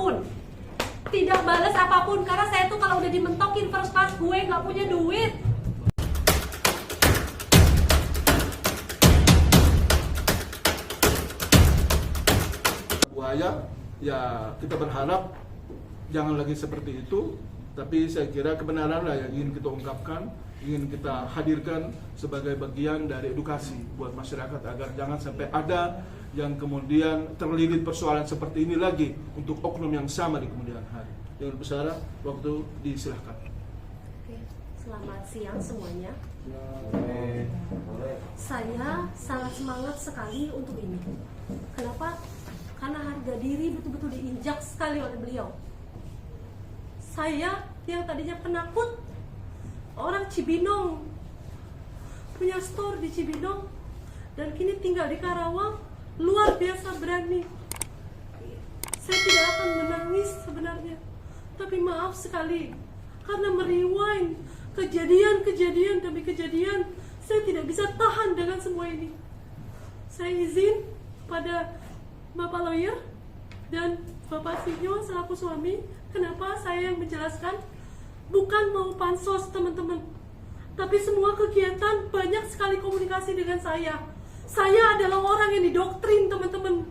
apapun, tidak balas apapun, karena saya tuh kalau udah dimentokin first class, gue nggak punya duit. Buaya, ya kita berharap jangan lagi seperti itu, tapi saya kira kebenaran lah yang ingin kita ungkapkan, ingin kita hadirkan sebagai bagian dari edukasi buat masyarakat agar jangan sampai ada yang kemudian terlilit persoalan seperti ini lagi untuk oknum yang sama di kemudian hari. Dengan besar waktu disilahkan. Oke, selamat siang semuanya. Saya sangat semangat sekali untuk ini. Kenapa? Karena harga diri betul-betul diinjak sekali oleh beliau. Saya yang tadinya penakut, orang Cibinong, punya store di Cibinong, dan kini tinggal di Karawang, luar biasa berani. Saya tidak akan menangis sebenarnya, tapi maaf sekali, karena merewind kejadian demi kejadian, saya tidak bisa tahan dengan semua ini. Saya izin pada Bapak lawyer dan Bapak Sinyo selaku suami, kenapa saya yang menjelaskan, bukan mau pansos teman-teman, tapi semua kegiatan banyak sekali komunikasi dengan saya. Saya adalah orang yang didoktrin teman-teman.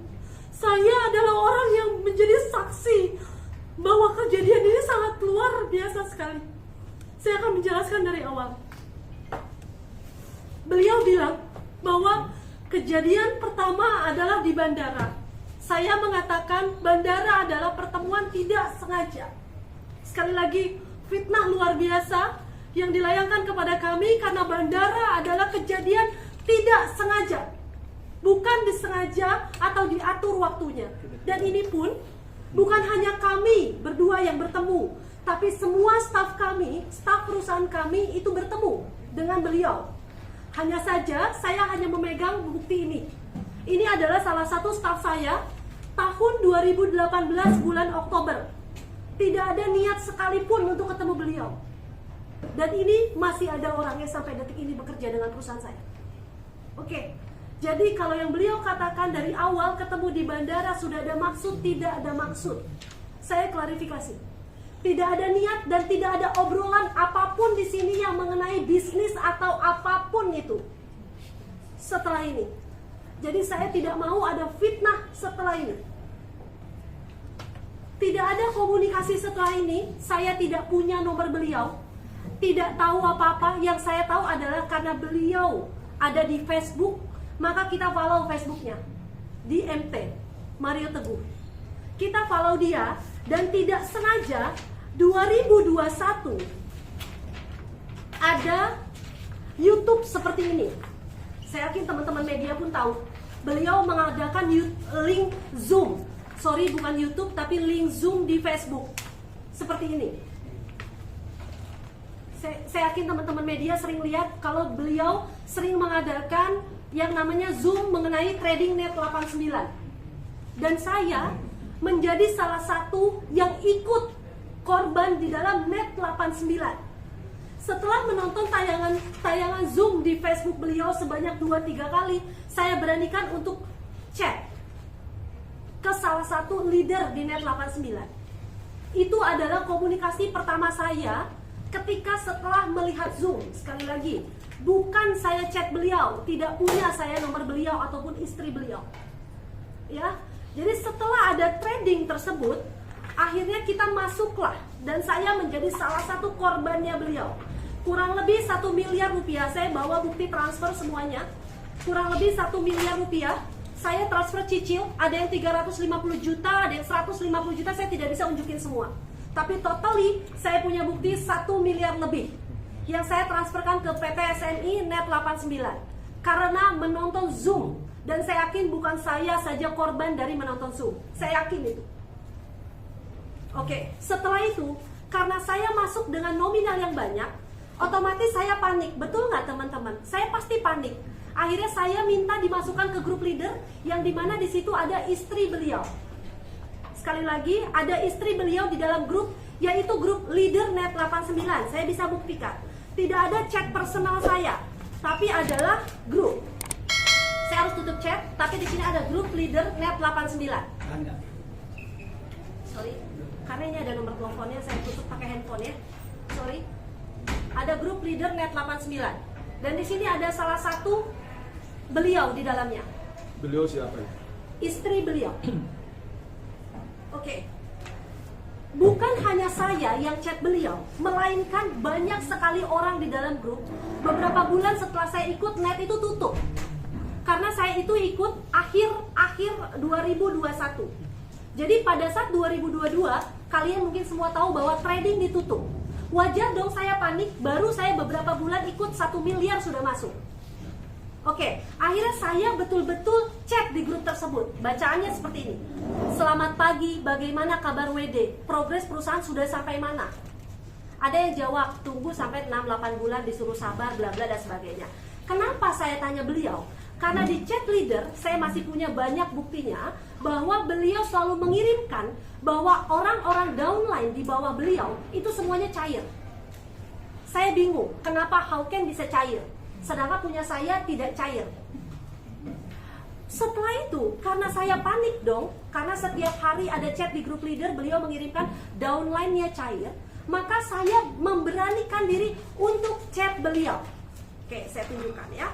Saya adalah orang yang menjadi saksi bahwa kejadian ini sangat luar biasa sekali. Saya akan menjelaskan dari awal. Beliau bilang bahwa kejadian pertama adalah di bandara. Saya mengatakan bandara adalah pertemuan tidak sengaja. Sekali lagi, fitnah luar biasa yang dilayangkan kepada kami karena bandara adalah kejadian tidak sengaja. Bukan disengaja atau diatur waktunya. Dan ini pun bukan hanya kami berdua yang bertemu, tapi semua staf kami, staf perusahaan kami itu bertemu dengan beliau. Hanya saja saya hanya memegang bukti ini. Ini adalah salah satu staf saya tahun 2018 bulan Oktober. Tidak ada niat sekalipun untuk ketemu beliau. Dan ini masih ada orangnya sampai detik ini bekerja dengan perusahaan saya. Oke, jadi kalau yang beliau katakan dari awal ketemu di bandara sudah ada maksud, tidak ada maksud. Saya klarifikasi. Tidak ada niat dan tidak ada obrolan apapun di sini yang mengenai bisnis atau apapun itu. Setelah ini. Jadi saya tidak mau ada fitnah setelah ini. Tidak ada komunikasi setelah ini. Saya tidak punya nomor beliau. Tidak tahu apa-apa. Yang saya tahu adalah karena beliau ada di Facebook, maka kita follow Facebooknya di MT Mario Teguh. Kita follow dia dan tidak sengaja 2021 ada YouTube seperti ini. Saya yakin teman-teman media pun tahu. Beliau mengadakan link Zoom. Sorry, bukan YouTube, tapi link Zoom di Facebook. Seperti ini. Saya yakin teman-teman media sering lihat kalau beliau sering mengadakan yang namanya Zoom mengenai trading net 89. Dan saya menjadi salah satu yang ikut korban di dalam net 89. Setelah menonton tayangan Zoom di Facebook beliau sebanyak 2-3 kali, saya beranikan untuk chat ke salah satu leader di net 89. Itu adalah komunikasi pertama saya ketika setelah melihat Zoom. Sekali lagi, bukan saya chat beliau, tidak punya saya nomor beliau ataupun istri beliau. Ya, jadi setelah ada trading tersebut, akhirnya kita masuklah dan saya menjadi salah satu korbannya beliau. Kurang lebih 1 miliar rupiah, saya bawa bukti transfer semuanya. Kurang lebih 1 miliar rupiah, saya transfer cicil, ada yang 350 juta, ada yang 150 juta, saya tidak bisa unjukin semua. Tapi totally, saya punya bukti 1 miliar lebih yang saya transferkan ke PT SNI Net 89 karena menonton Zoom. Dan saya yakin bukan saya saja korban dari menonton Zoom. Saya yakin itu. Oke, setelah itu, karena saya masuk dengan nominal yang banyak, otomatis saya panik. Betul nggak teman-teman? Saya pasti panik. Akhirnya saya minta dimasukkan ke grup leader yang dimana di situ ada istri beliau. Sekali lagi, ada istri beliau di dalam grup, yaitu grup leader Net 89. Saya bisa buktikan. Tidak ada chat personal saya, tapi adalah grup. Saya harus tutup chat, tapi di sini ada grup leader Net 89. Sorry. karena ini ada nomor teleponnya, saya tutup pakai handphone ya. Sorry. Ada grup leader net 89. Dan di sini ada salah satu beliau di dalamnya. Beliau siapa ya? Istri beliau. Oke. Bukan hanya saya yang chat beliau, melainkan banyak sekali orang di dalam grup. Beberapa bulan setelah saya ikut, net itu tutup. Karena saya itu ikut akhir 2021. Jadi pada saat 2022, kalian mungkin semua tahu bahwa trading ditutup. Wajar dong saya panik, baru saya beberapa bulan ikut 1 miliar sudah masuk. Oke, akhirnya saya betul-betul chat di grup tersebut. Bacaannya seperti ini. Selamat pagi, bagaimana kabar WD? Progres perusahaan sudah sampai mana? Ada yang jawab, tunggu sampai 6-8 bulan disuruh sabar, bla bla dan sebagainya. Kenapa saya tanya beliau? Karena di chat leader, saya masih punya banyak buktinya bahwa beliau selalu mengirimkan bahwa orang-orang downline di bawah beliau itu semuanya cair. Saya bingung, kenapa Hawken bisa cair? Sedangkan punya saya tidak cair. Setelah itu, karena saya panik dong, karena setiap hari ada chat di grup leader, beliau mengirimkan downline-nya cair, maka saya memberanikan diri untuk chat beliau. Oke, saya tunjukkan ya.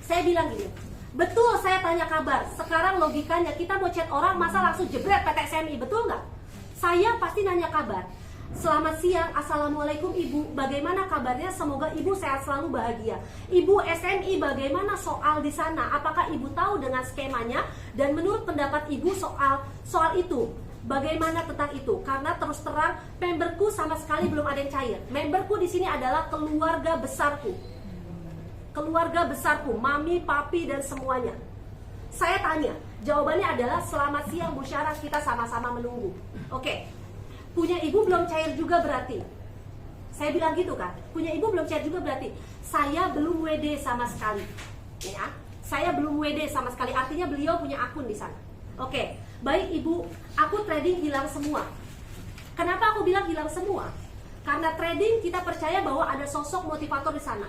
Saya bilang gini, betul saya tanya kabar, sekarang logikanya kita mau chat orang, masa langsung jebret PT SMI, betul nggak? Saya pasti nanya kabar. Selamat siang, Assalamualaikum Ibu, bagaimana kabarnya? Semoga Ibu sehat selalu, bahagia. Ibu SMI, bagaimana soal di sana? Apakah Ibu tahu dengan skemanya? Dan menurut pendapat Ibu soal itu, bagaimana tentang itu? Karena terus terang, memberku sama sekali belum ada yang cair. Memberku di sini adalah keluarga besarku. Keluarga besarku, mami, papi, dan semuanya. Saya tanya, jawabannya adalah selamat siang Bu Syarah, kita sama-sama menunggu. Oke. Punya ibu belum cair juga berarti. Saya bilang gitu kan. Punya ibu belum cair juga berarti. Saya belum WD sama sekali. Ya, saya belum WD sama sekali. Artinya beliau punya akun di sana. Oke, baik ibu. Aku trading hilang semua. Kenapa aku bilang hilang semua? Karena trading kita percaya bahwa ada sosok motivator di sana.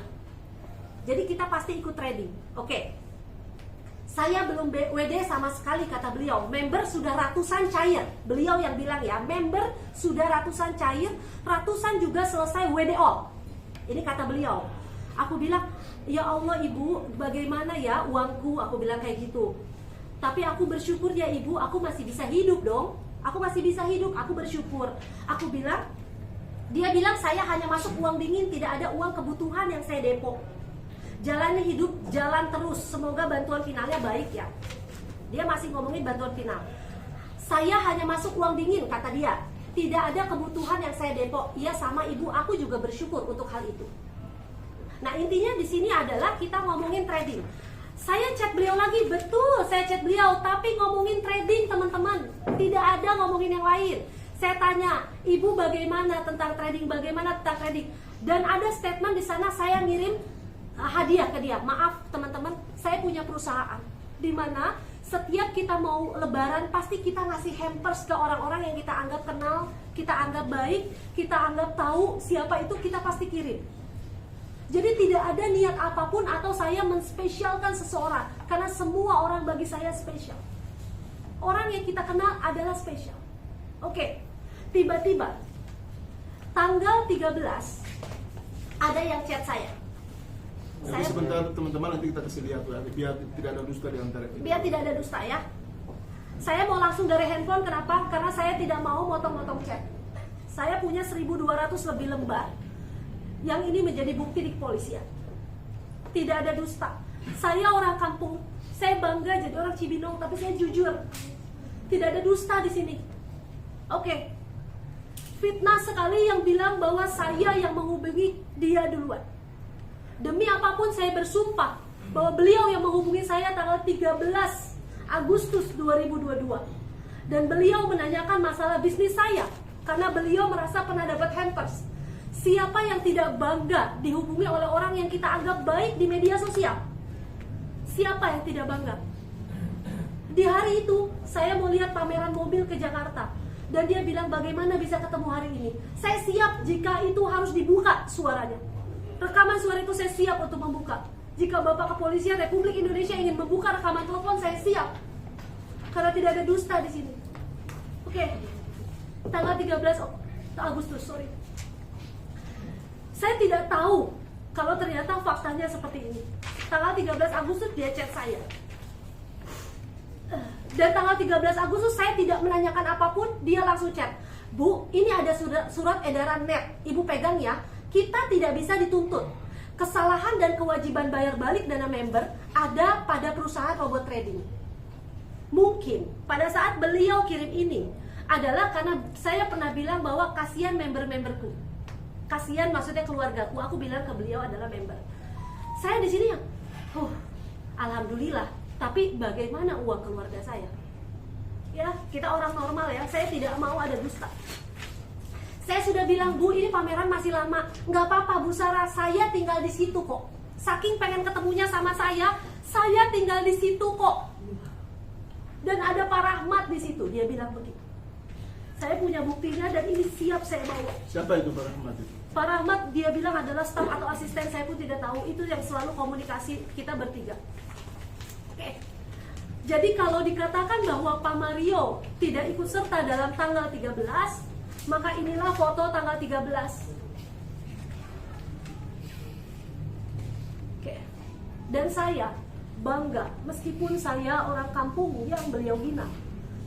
Jadi kita pasti ikut trading. Oke. Saya belum WD sama sekali, kata beliau. Member sudah ratusan cair. Beliau yang bilang ya, member sudah ratusan cair, ratusan juga selesai WD all. Ini kata beliau. Aku bilang, ya Allah ibu, bagaimana ya uangku? Aku bilang kayak gitu. Tapi aku bersyukur ya ibu, aku masih bisa hidup dong. Aku masih bisa hidup, aku bersyukur. Aku bilang, dia bilang saya hanya masuk uang dingin, tidak ada uang kebutuhan yang saya depo. Jalani hidup, jalan terus. Semoga bantuan finalnya baik ya. Dia masih ngomongin bantuan final. Saya hanya masuk uang dingin, kata dia. Tidak ada kebutuhan yang saya depo. Iya sama ibu, aku juga bersyukur untuk hal itu. Nah intinya di sini adalah kita ngomongin trading. Saya chat beliau lagi, betul saya chat beliau. Tapi ngomongin trading teman-teman. Tidak ada ngomongin yang lain. Saya tanya, ibu bagaimana tentang trading? Bagaimana tentang trading? Dan ada statement di sana saya ngirim hadiah ke dia. Maaf teman-teman, saya punya perusahaan di mana setiap kita mau lebaran pasti kita ngasih hampers ke orang-orang yang kita anggap kenal, kita anggap baik, kita anggap tahu siapa itu, kita pasti kirim. Jadi tidak ada niat apapun atau saya menspesialkan seseorang, karena semua orang bagi saya spesial. Orang yang kita kenal adalah spesial. Oke, tiba-tiba tanggal 13 ada yang chat saya. Jadi sebentar teman-teman, nanti kita kasih lihat biar tidak ada dusta di antara kita. Biar tidak ada dusta ya. Saya mau langsung dari handphone, kenapa? Karena saya tidak mau motong-motong chat. Saya punya 1.200 lebih lembar. Yang ini menjadi bukti di kepolisian. Tidak ada dusta. Saya orang kampung. Saya bangga jadi orang Cibinong, tapi saya jujur. Tidak ada dusta di sini. Oke. Fitnah sekali yang bilang bahwa saya yang menghubungi dia duluan. Demi apapun saya bersumpah bahwa beliau yang menghubungi saya tanggal 13 Agustus 2022. Dan beliau menanyakan masalah bisnis saya karena beliau merasa pernah dapat hampers. Siapa yang tidak bangga dihubungi oleh orang yang kita anggap baik di media sosial? Siapa yang tidak bangga? Di hari itu saya mau lihat pameran mobil ke Jakarta. Dan dia bilang bagaimana bisa ketemu hari ini. Saya siap jika itu harus dibuka suaranya. Rekaman suara itu saya siap untuk membuka. Jika Bapak Kepolisian Republik Indonesia ingin membuka rekaman telepon, saya siap. Karena tidak ada dusta di sini. Oke. tanggal 13 Agustus, sorry. Saya tidak tahu kalau ternyata faktanya seperti ini. Tanggal 13 Agustus dia chat saya. Dan tanggal 13 Agustus saya tidak menanyakan apapun, dia langsung chat. Bu, ini ada surat edaran net, Ibu pegang ya. Kita tidak bisa dituntut. Kesalahan dan kewajiban bayar balik dana member ada pada perusahaan robot trading. Mungkin pada saat beliau kirim ini adalah karena saya pernah bilang bahwa kasihan member-memberku. Kasihan maksudnya keluargaku. Aku bilang ke beliau adalah member. Saya di sini yang, alhamdulillah. Tapi bagaimana uang keluarga saya? Ya, kita orang normal ya. Saya tidak mau ada dusta. Saya sudah bilang, Bu, ini pameran masih lama. Nggak apa-apa, Bu Sarah, saya tinggal di situ kok. Saking pengen ketemunya sama saya tinggal di situ kok. Dan ada Pak Rahmat di situ, dia bilang begitu. Saya punya buktinya dan ini siap saya bawa. Siapa itu Pak Rahmat itu? Pak Rahmat dia bilang adalah staf atau asisten, saya pun tidak tahu. Itu yang selalu komunikasi kita bertiga. Oke. Jadi kalau dikatakan bahwa Pak Mario tidak ikut serta dalam tanggal 13, maka inilah foto tanggal 13. Oke. Dan saya bangga, meskipun saya orang kampung yang beliau hina,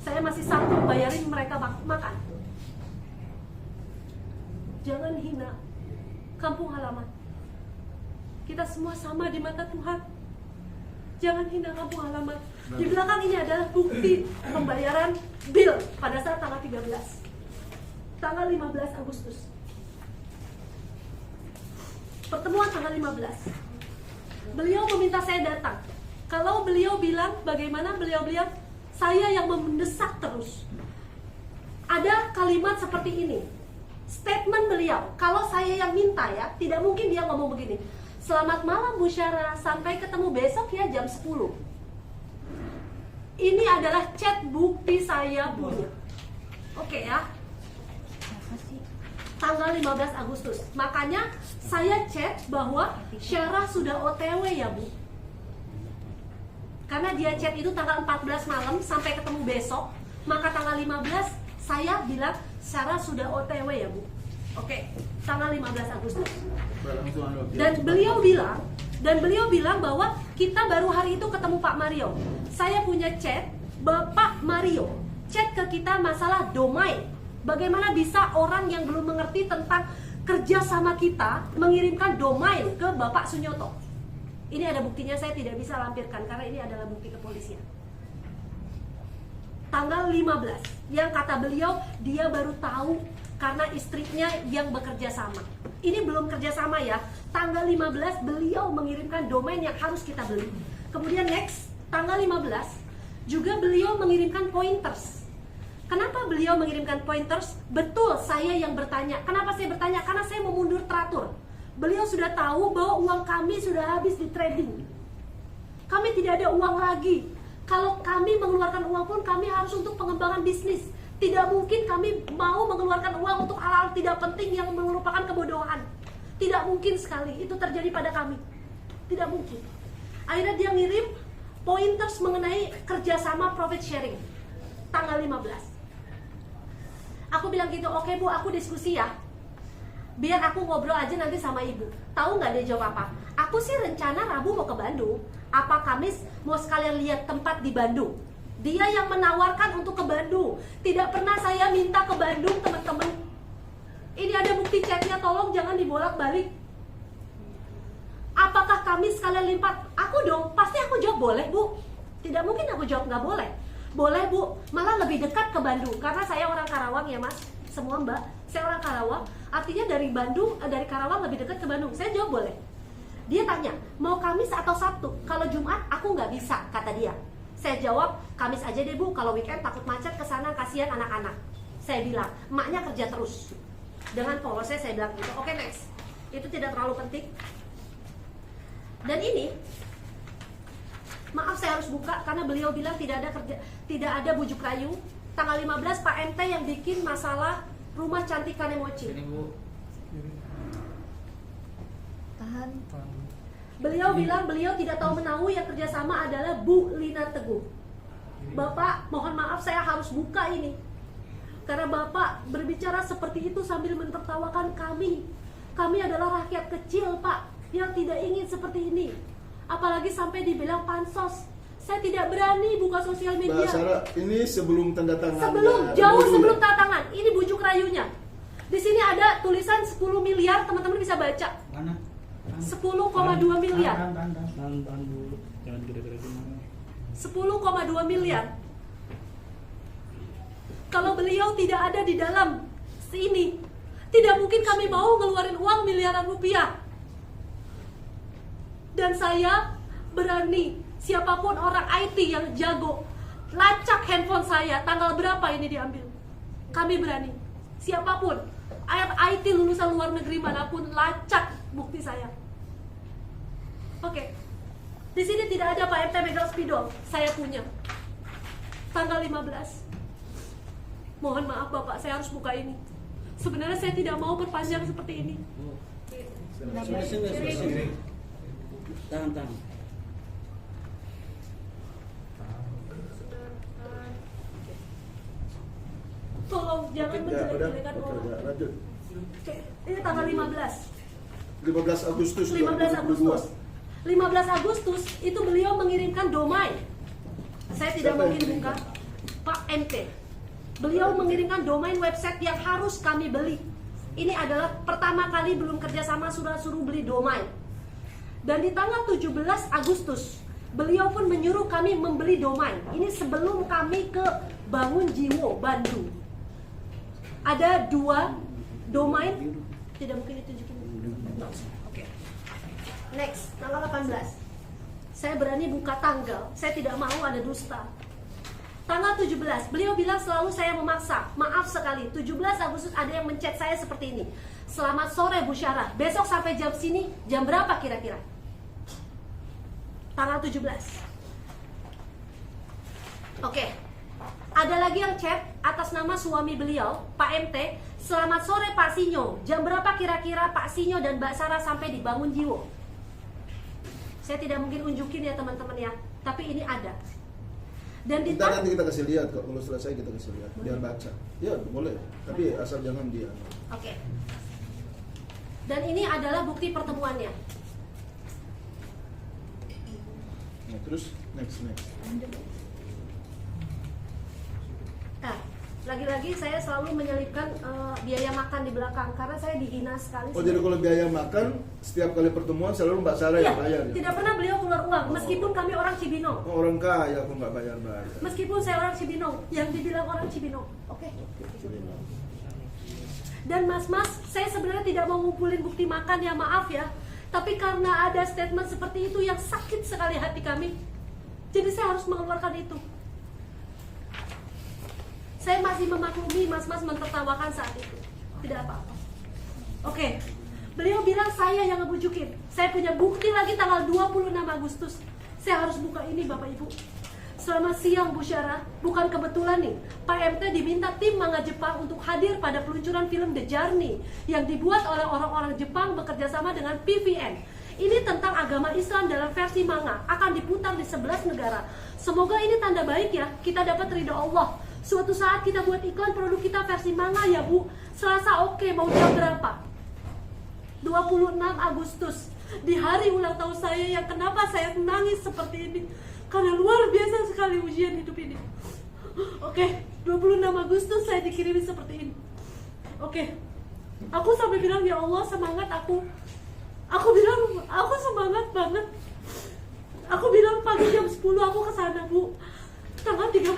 saya masih sanggup bayarin mereka makan. Jangan hina kampung halaman. Kita semua sama di mata Tuhan. Jangan hina kampung halaman. Di belakang ini adalah bukti pembayaran bill pada saat tanggal 13. Tanggal 15 Agustus. Pertemuan tanggal 15. Beliau meminta saya datang. Kalau beliau bilang, bagaimana beliau bilang, saya yang mendesak terus. Ada kalimat seperti ini. Statement beliau, kalau saya yang minta ya, tidak mungkin dia ngomong begini. Selamat malam Bu Syara, sampai ketemu besok ya jam 10. Ini adalah chat bukti saya punya. Oke ya. Tanggal 15 Agustus. Makanya saya chat bahwa Syara sudah OTW ya Bu. Karena dia chat itu tanggal 14 malam sampai ketemu besok. Maka tanggal 15 saya bilang Syara sudah OTW ya Bu. Oke, tanggal 15 Agustus. Dan beliau bilang bahwa kita baru hari itu ketemu Pak Mario. Saya punya chat Bapak Mario chat ke kita masalah domain. Bagaimana bisa orang yang belum mengerti tentang kerja sama kita mengirimkan domain ke Bapak Sunyoto. Ini ada buktinya, saya tidak bisa lampirkan karena ini adalah bukti kepolisian. Tanggal 15 yang kata beliau dia baru tahu karena istrinya yang bekerja sama. Ini belum kerja sama ya. Tanggal 15 beliau mengirimkan domain yang harus kita beli. Kemudian next, tanggal 15 juga beliau mengirimkan pointers. Kenapa beliau mengirimkan pointers? Betul, saya yang bertanya. Kenapa saya bertanya? Karena saya mau mundur teratur. Beliau sudah tahu bahwa uang kami sudah habis di trading. Kami tidak ada uang lagi. Kalau kami mengeluarkan uang pun kami harus untuk pengembangan bisnis. Tidak mungkin kami mau mengeluarkan uang untuk hal-hal tidak penting yang merupakan kebodohan. Tidak mungkin sekali itu terjadi pada kami. Tidak mungkin. Akhirnya dia ngirim pointers mengenai kerjasama profit sharing. Tanggal 15. Aku bilang gitu, oke Bu, aku diskusi ya. Biar aku ngobrol aja nanti sama ibu. Tahu nggak dia jawab apa? Aku sih rencana Rabu mau ke Bandung. Apa Kamis mau sekalian lihat tempat di Bandung. Dia yang menawarkan untuk ke Bandung. Tidak pernah saya minta ke Bandung, teman-teman. Ini ada bukti chatnya, tolong jangan dibolak-balik. Apakah Kamis sekalian lipat? Aku dong, pasti aku jawab boleh Bu. Tidak mungkin aku jawab nggak boleh. Boleh Bu, malah lebih dekat ke Bandung. Karena saya orang Karawang ya Mas, semua Mbak. Saya orang Karawang, artinya dari Bandung, dari Karawang lebih dekat ke Bandung. Saya jawab boleh. Dia tanya, mau Kamis atau Sabtu? Kalau Jumat aku nggak bisa, kata dia. Saya jawab, Kamis aja deh Bu, kalau weekend takut macet ke sana, kasihan anak-anak. Saya bilang, emaknya kerja terus. Dengan polosnya saya bilang gitu. Oke, next. Itu tidak terlalu penting. Dan ini, maaf saya harus buka karena beliau bilang tidak ada bujuk rayu. Tanggal 15 Pak MT yang bikin masalah rumah cantik Kanemochi. Ini Bu. Tahan. Beliau bilang beliau tidak tahu menahu, yang kerjasama adalah Bu Lina Teguh. Bapak, mohon maaf saya harus buka ini. Karena Bapak berbicara seperti itu sambil mentertawakan kami. Kami adalah rakyat kecil, Pak, yang tidak ingin seperti ini. Apalagi sampai dibilang pansos. Saya tidak berani buka sosial media. Mbak Sarah, ini sebelum tanda tangan. Jauh sebelum tanda tangan. Ini bujuk rayunya. Di sini ada tulisan 10 miliar, teman-teman bisa baca. Mana? 10,2 miliar. Tahan dulu. Jangan gede-gede. 10,2 miliar. Kalau beliau tidak ada di dalam sini, tidak mungkin kami mau ngeluarin uang miliaran rupiah. Dan saya berani, siapapun orang IT yang jago, lacak handphone saya, tanggal berapa ini diambil. Kami berani, siapapun, IT lulusan luar negeri manapun, lacak bukti saya. Oke, di sini tidak ada Pak MT megang spidol, saya punya. Tanggal 15. Mohon maaf Bapak, saya harus buka ini. Sebenarnya saya tidak mau perpanjang seperti ini. Sini. Tahan. Tolong jangan menjelek-jelekan orang. Lanjut. Oke, ini tanggal 15. 15 Agustus. 15 Agustus. 15 Agustus itu beliau mengirimkan domain. Saya tidak Siapa yang mungkin buka. Pak MT. Beliau mengirimkan domain website yang harus kami beli. Ini adalah pertama kali belum kerjasama sudah suruh beli domain. Dan di tanggal 17 Agustus, beliau pun menyuruh kami membeli domain. Ini sebelum kami ke Bangun Jiwo, Bandung. Ada 2 domain. Tidak mungkin ditunjukin. No. Oke. Next, tanggal 18. Saya berani buka tanggal. Saya tidak mau ada dusta. Tanggal 17, beliau bilang selalu saya memaksa. Maaf sekali, 17 Agustus ada yang menchat saya seperti ini. Selamat sore Bu Syarah, besok sampai jam sini, jam berapa kira-kira? Tanggal 17. Oke. Ada lagi yang chat atas nama suami beliau, Pak MT. Selamat sore Pak Sinyo, jam berapa kira-kira Pak Sinyo dan Mbak Sarah sampai di Bangun Jiwo? Saya tidak mungkin unjukin ya teman-teman ya, tapi ini ada. Dan Nanti kita kasih lihat kok, kalau selesai kita kasih lihat, biar baca. Ya boleh, tapi asal jangan dia. Oke. Dan ini adalah bukti pertemuannya. Nah, terus next. Nah, lagi-lagi saya selalu menyelipkan biaya makan di belakang karena saya dihina sekali. Oh, jadi kalau biaya makan setiap kali pertemuan selalu Mbak Sarah yang bayar ya? Tidak pernah beliau keluar uang, meskipun kami orang Cibinong. Oh, orang kaya aku nggak bayar. Meskipun saya orang Cibinong, yang dibilang orang Cibinong. Oke. Dan mas-mas, saya sebenarnya tidak mau ngumpulin bukti makan ya, maaf ya. Tapi karena ada statement seperti itu yang sakit sekali hati kami, jadi saya harus mengeluarkan itu. Saya masih memaklumi mas-mas mentertawakan saat itu. Tidak apa-apa. Oke. Beliau bilang saya yang ngebujukin. Saya punya bukti lagi tanggal 26 Agustus. Saya harus buka ini Bapak Ibu. Selamat siang Bu Syarah. Bukan kebetulan nih, Pak MT diminta tim manga Jepang untuk hadir pada peluncuran film The Journey yang dibuat oleh orang-orang Jepang bekerjasama dengan PVN. Ini tentang agama Islam dalam versi manga, akan diputar di 11 negara. Semoga ini tanda baik ya, kita dapat ridho Allah. Suatu saat kita buat iklan produk kita versi manga ya Bu. Selasa oke, mau jam berapa? 26 Agustus, di hari ulang tahun saya yang kenapa saya nangis seperti ini, karena luar biasa sekali ujian hidup ini. Oke, 26 Agustus saya dikirimin seperti ini. Oke, aku sampai bilang ya Allah semangat aku bilang aku semangat banget. Aku bilang pagi jam 10 aku kesana Bu, tanggal 30.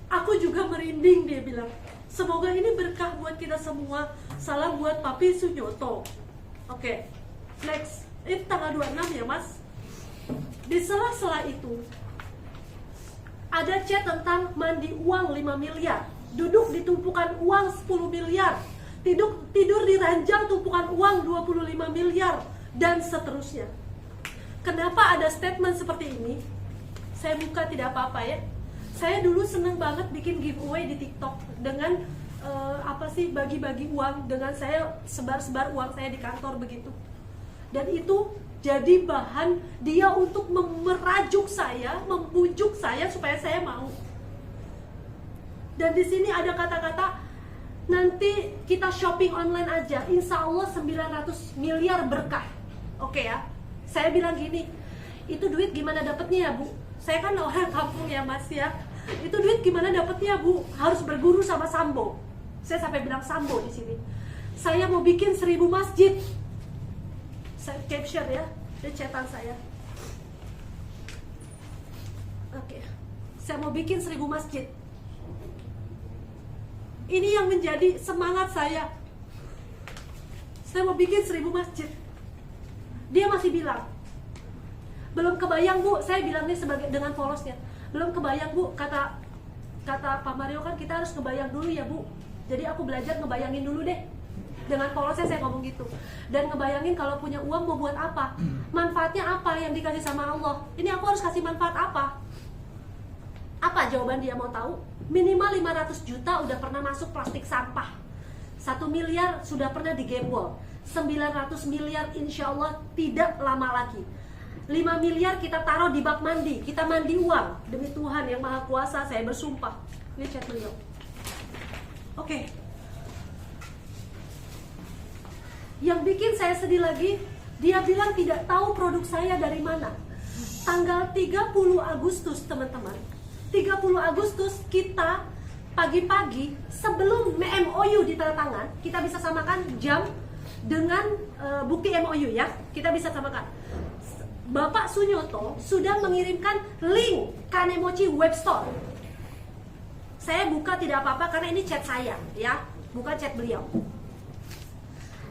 Aku juga merinding, dia bilang. Semoga ini berkah buat kita semua. Salam buat Papi Sunyoto. Oke, next. Ini tanggal 26 ya Mas. Di sela-sela itu ada chat tentang mandi uang 5 miliar, duduk di tumpukan uang 10 miliar, tidur di ranjang tumpukan uang 25 miliar, dan seterusnya. Kenapa ada statement seperti ini? Saya buka tidak apa-apa ya. Saya dulu seneng banget bikin giveaway di TikTok dengan bagi-bagi uang, dengan saya sebar-sebar uang saya di kantor begitu. Dan itu jadi bahan dia untuk merajuk saya, membujuk saya supaya saya mau. Dan di sini ada kata-kata, nanti kita shopping online aja, insya Allah 900 miliar berkah. Oke ya, saya bilang gini, itu duit gimana dapetnya ya Bu? Saya kan orang kampung ya Mas ya. Itu duit gimana dapetnya Bu? Harus berguru sama Sambo. Saya sampai bilang Sambo di sini. Saya mau bikin 1000 masjid. Saya capture ya, di chatan saya. Oke, saya mau bikin 1000 masjid. Ini yang menjadi semangat saya. Saya mau bikin 1000 masjid. Dia masih bilang, belum kebayang Bu. Saya bilang nih sebagai dengan polosnya, belum kebayang Bu. Kata Pak Mario kan kita harus kebayang dulu ya Bu. Jadi aku belajar ngebayangin dulu deh. Dengan polosnya saya ngomong gitu. Dan ngebayangin kalau punya uang mau buat apa, manfaatnya apa yang dikasih sama Allah. Ini aku harus kasih manfaat apa? Apa jawaban dia mau tahu? Minimal 500 juta udah pernah masuk plastik sampah. 1 miliar sudah pernah digembol. 900 miliar insya Allah tidak lama lagi. 5 miliar kita taruh di bak mandi. Kita mandi uang. Demi Tuhan yang Maha Kuasa saya bersumpah. Ini chat beliau. Oke. Yang bikin saya sedih lagi, dia bilang tidak tahu produk saya dari mana. Tanggal 30 Agustus teman-teman, 30 Agustus kita pagi-pagi sebelum MOU ditandatangan, kita bisa samakan jam dengan bukti MOU ya. Kita bisa samakan. Bapak Sunyoto sudah mengirimkan link Kanemochi web store. Saya buka tidak apa-apa karena ini chat saya ya, bukan chat beliau.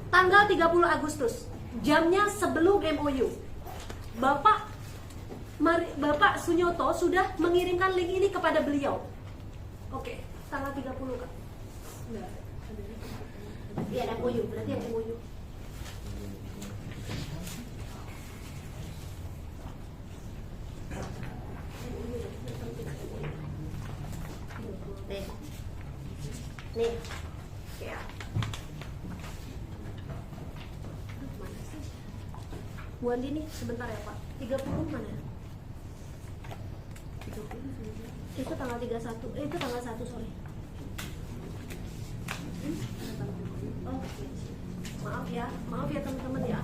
Tanggal 30 Agustus, jamnya sebelum MOU. Bapak Sunyoto sudah mengirimkan link ini kepada beliau. Oke, tanggal 30 kan? Iya, MOU, berarti yang MOU. Nih, ya. Mana sih? Bu Andi nih, sebentar ya Pak. 30 mana? Itu tanggal 31, itu tanggal 1 sorry. Oh, maaf ya teman-teman ya.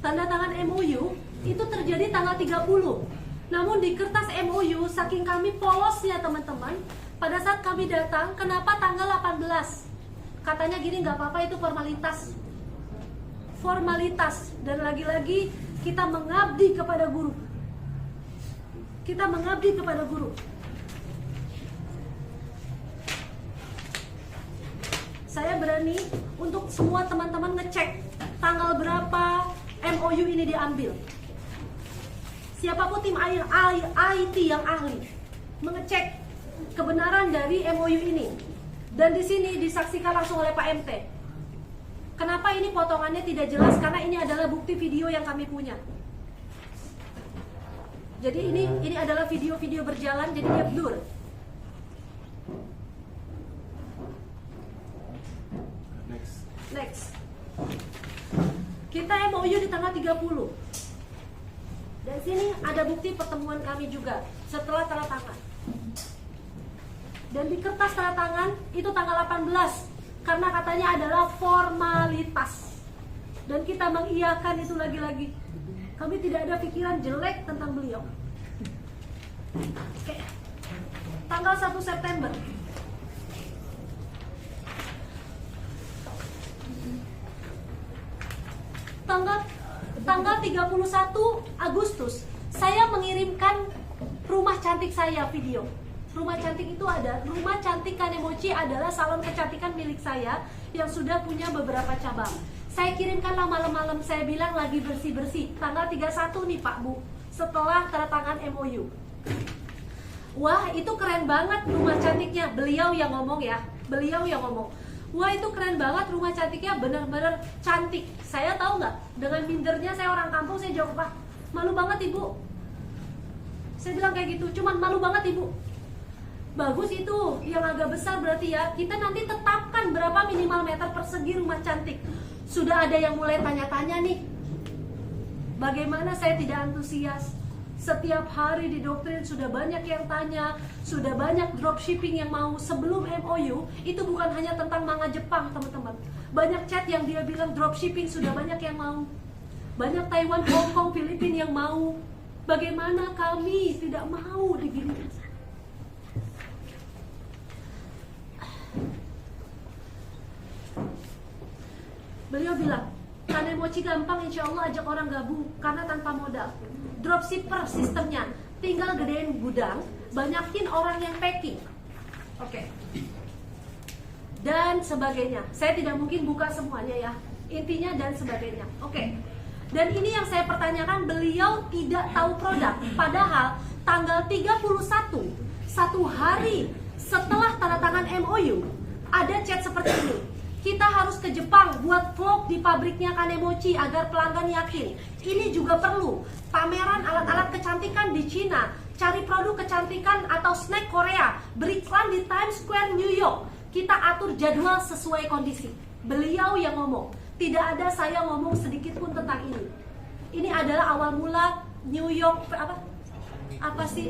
Tanda tangan MOU itu terjadi tanggal 30. Namun di kertas MOU saking kami polosnya teman-teman, pada saat kami datang, kenapa tanggal 18? Katanya gini, nggak apa-apa itu formalitas. Formalitas, dan lagi-lagi kita mengabdi kepada guru. Kita mengabdi kepada guru. Saya berani untuk semua teman-teman ngecek tanggal berapa MOU ini diambil. Siapapun tim IT yang ahli mengecek kebenaran dari MOU ini. Dan di sini disaksikan langsung oleh Pak MT. Kenapa ini potongannya tidak jelas? Karena ini adalah bukti video yang kami punya. Jadi ini adalah video-video berjalan, jadi dia blur. Next. Kita MOU di tanggal 30. Dan sini ada bukti pertemuan kami juga setelah tanda tangan. Dan di kertas tanda tangan itu tanggal 18 karena katanya adalah formalitas. Dan kita mengiyakan itu lagi-lagi. Kami tidak ada pikiran jelek tentang beliau. Oke. Tanggal 1 September. Tanggal 31 Agustus saya mengirimkan rumah cantik saya video. Rumah cantik itu ada, rumah cantik Kanemochi adalah salon kecantikan milik saya yang sudah punya beberapa cabang. Saya kirimkanlah malam-malam, saya bilang lagi bersih-bersih. Tanggal 31 nih Pak Bu, setelah tanda tangan MOU. Wah itu keren banget rumah cantiknya, beliau yang ngomong ya, beliau yang ngomong. Wah itu keren banget rumah cantiknya, bener-bener cantik. Saya tahu nggak, dengan mindernya saya orang kampung, saya jawab Pak, malu banget Ibu. Saya bilang kayak gitu, cuman malu banget Ibu. Bagus itu, yang agak besar berarti ya. Kita nanti tetapkan berapa minimal meter persegi rumah cantik. Sudah ada yang mulai tanya-tanya nih, bagaimana saya tidak antusias. Setiap hari di doktrin sudah banyak yang tanya, sudah banyak dropshipping yang mau. Sebelum MOU itu bukan hanya tentang manga Jepang, teman-teman. Banyak chat yang dia bilang dropshipping sudah banyak yang mau. Banyak Taiwan, Hong Kong, Filipina yang mau. Bagaimana kami tidak mau digini? Beliau bilang, Kanemochi gampang, insya Allah ajak orang gabung karena tanpa modal. Dropshipper sistemnya, tinggal gedein gudang, banyakin orang yang packing. Oke. Dan sebagainya. Saya tidak mungkin buka semuanya ya. Intinya dan sebagainya. Oke. Dan ini yang saya pertanyakan, beliau tidak tahu produk. Padahal tanggal 31, satu hari setelah tanda tangan MOU, ada chat seperti ini. Kita harus ke Jepang buat vlog di pabriknya Kanemochi agar pelanggan yakin. Ini juga perlu. Pameran alat-alat kecantikan di Cina. Cari produk kecantikan atau snack Korea. Beriklan di Times Square, New York. Kita atur jadwal sesuai kondisi. Beliau yang ngomong. Tidak ada saya ngomong sedikit pun tentang ini. Ini adalah awal mula New York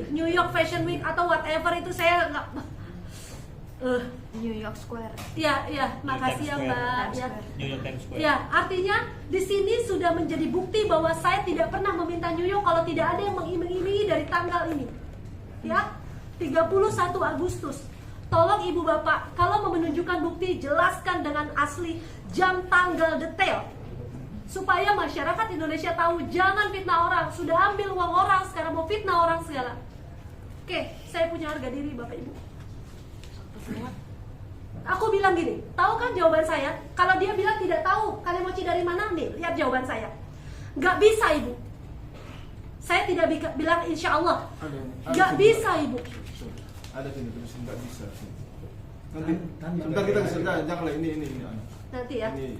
New York Fashion Week atau whatever itu saya nggak. New York Square. Ya, makasih ya Mbak. Ya. New York Times Square. Ya, artinya di sini sudah menjadi bukti bahwa saya tidak pernah meminta New York kalau tidak ada yang mengiming-imingi dari tanggal ini. Ya, 31 Agustus. Tolong Ibu Bapak, kalau mau menunjukkan bukti, jelaskan dengan asli jam, tanggal, detail. Supaya masyarakat Indonesia tahu, jangan fitnah orang. Sudah ambil uang orang, sekarang mau fitnah orang segala. Oke, saya punya harga diri Bapak Ibu. Aku bilang gini, tahu kan jawaban saya? Kalau dia bilang tidak tahu, Kanemochi dari mana nih? Lihat jawaban saya. Gak bisa Ibu. Saya tidak bilang insya Allah. Gak bisa Ibu. Ada sini tulisan nggak bisa. Nanti kita bisa janganlah ini. Nanti ya. Ini.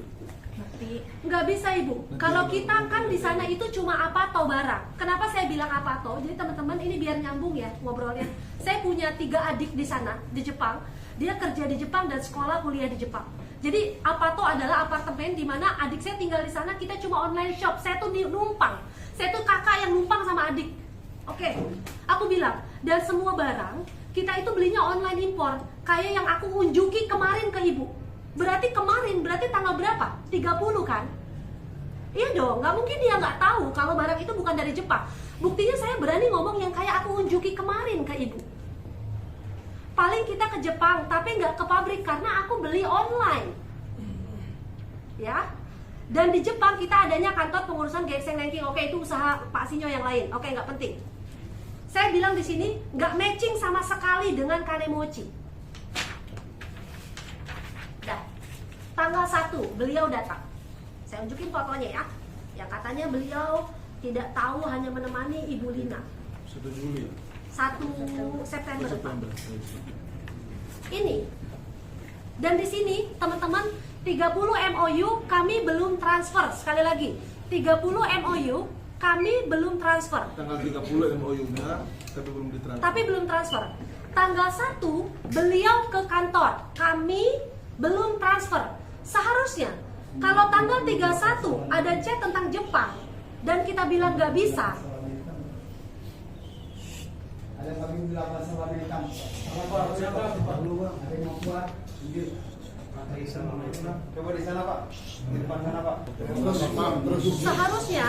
Nggak bisa Ibu. Kalau kita kan di sana itu cuma apato barang. Kenapa saya bilang apato? Jadi teman-teman ini biar nyambung ya ngobrolnya. Saya punya 3 adik di sana di Jepang. Dia kerja di Jepang dan sekolah kuliah di Jepang. Jadi apato adalah apartemen di mana adik saya tinggal di sana. Kita cuma online shop. Saya tuh numpang. Saya tuh kakak yang numpang sama adik. Oke. Aku bilang dan semua barang kita itu belinya online impor. Kayak yang aku unjuki kemarin ke Ibu. Berarti kemarin, berarti tanggal berapa? 30 kan? Iya dong, nggak mungkin dia nggak tahu kalau barang itu bukan dari Jepang. Buktinya saya berani ngomong yang kayak aku unjuki kemarin ke Ibu. Paling kita ke Jepang, tapi nggak ke pabrik karena aku beli online. Ya. Dan di Jepang kita adanya kantor pengurusan geseng ranking. Oke, itu usaha Pak Sinyo yang lain. Oke, nggak penting. Saya bilang di sini nggak matching sama sekali dengan Kanemochi. Dah. Tanggal 1 beliau datang. Saya unjukin fotonya ya. Yang katanya beliau tidak tahu, hanya menemani Ibu Lina. 1 Juli. 1 September. Ini. Dan di sini teman-teman 30 MOU kami belum transfer. Sekali lagi 30 MOU kami belum transfer. Tanggal 30 MOU-nya tapi belum ditransfer. Tapi belum transfer. Tanggal 1 beliau ke kantor. Kami belum transfer. Seharusnya kalau tanggal 31 ada chat tentang Jepang dan kita bilang nggak bisa. Ada yang kami bilang sama hitam. Siapa? Pak dulu Bang. Ada yang mau buat. Coba di sana Pak. Di depan sana Pak. Terus. Seharusnya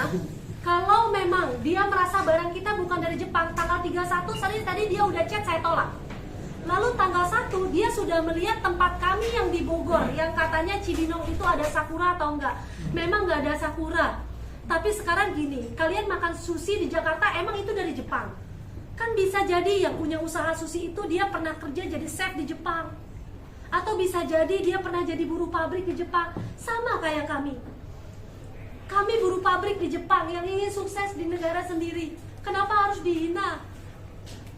kalau memang dia merasa barang kita bukan dari Jepang, tanggal 31 tadi dia udah chat saya tolak. Lalu tanggal 1 dia sudah melihat tempat kami yang di Bogor, yang katanya Cibinong itu ada sakura atau enggak. Memang enggak ada sakura. Tapi sekarang gini, kalian makan sushi di Jakarta emang itu dari Jepang. Kan bisa jadi yang punya usaha sushi itu dia pernah kerja jadi chef di Jepang. Atau bisa jadi dia pernah jadi buruh pabrik di Jepang. Sama kayak kami. Kami buruh pabrik di Jepang yang ingin sukses di negara sendiri. Kenapa harus dihina?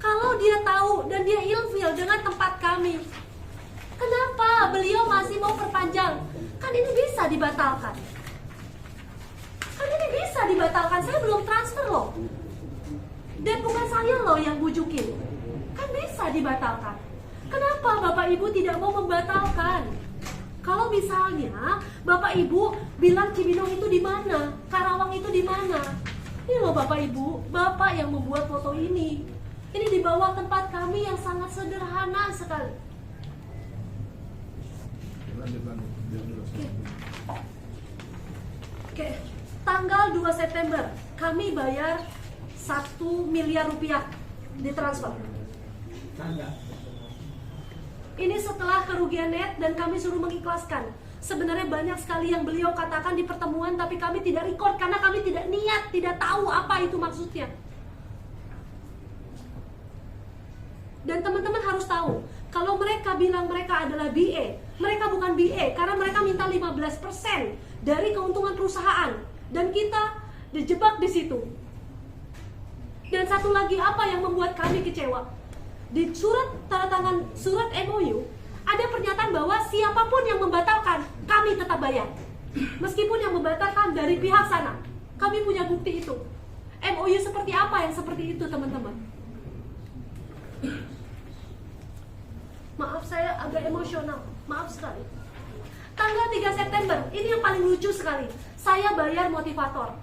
Kalau dia tahu dan dia ilfil dengan tempat kami, kenapa beliau masih mau perpanjang? Kan ini bisa dibatalkan. Saya belum transfer loh. Dan bukan saya loh yang bujukin. Kan bisa dibatalkan. Kenapa Bapak Ibu tidak mau membatalkan? Kalau misalnya Bapak Ibu bilang Cibinong itu di mana, Karawang itu di mana, Ini loh Bapak Ibu, Bapak yang membuat foto ini. Ini di bawah tempat kami yang sangat sederhana sekali. Oke, tanggal 2 September kami bayar 1 miliar rupiah ditransfer. Ini setelah kerugian net dan kami suruh mengikhlaskan. Sebenarnya banyak sekali yang beliau katakan di pertemuan, tapi kami tidak record karena kami tidak niat, tidak tahu apa itu maksudnya. Dan teman-teman harus tahu, kalau mereka bilang mereka adalah BA, mereka bukan BA karena mereka minta 15% dari keuntungan perusahaan dan kita dijebak di situ. Dan satu lagi apa yang membuat kami kecewa? Di surat tanda tangan surat MOU ada pernyataan bahwa siapapun yang membatalkan kami tetap bayar. Meskipun yang membatalkan dari pihak sana. Kami punya bukti itu. MOU seperti apa yang seperti itu, teman-teman? Maaf, saya agak emosional. Maaf sekali. Tanggal 3 September, ini yang paling lucu sekali. Saya bayar motivator.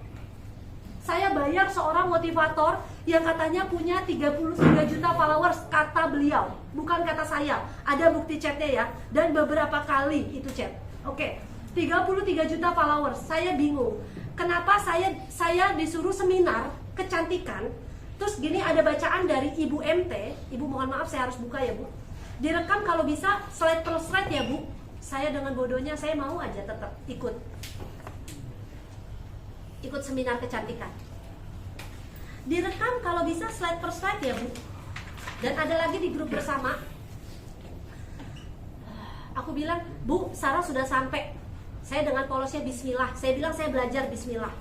Saya bayar seorang motivator yang katanya punya 33 juta followers, kata beliau, bukan kata saya. Ada bukti chatnya ya, dan beberapa kali itu chat. Oke, 33 juta followers. Saya bingung. Kenapa saya disuruh seminar kecantikan, terus gini ada bacaan dari Ibu MT. Ibu mohon maaf saya harus buka ya Bu. Direkam kalau bisa slide per slide ya Bu. Saya dengan bodohnya saya mau aja tetap ikut seminar kecantikan. Direkam kalau bisa slide per slide ya Bu. Dan ada lagi di grup bersama. Aku bilang, Bu, Sarah sudah sampai. Saya dengan polosnya bismillah. Saya bilang saya belajar bismillah.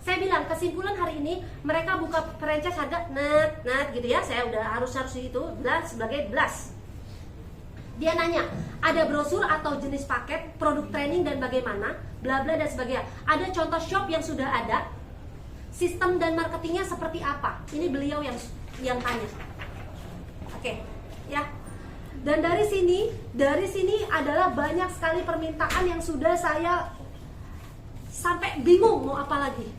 Saya bilang kesimpulan hari ini mereka buka franchise harga net gitu ya. Saya udah harus itu sebagai belas. Dia nanya, ada brosur atau jenis paket, produk training dan bagaimana, bla bla dan sebagainya. Ada contoh shop yang sudah ada, sistem dan marketingnya seperti apa? Ini beliau yang tanya. Oke, ya. Dan dari sini adalah banyak sekali permintaan yang sudah saya sampai bingung mau apa lagi.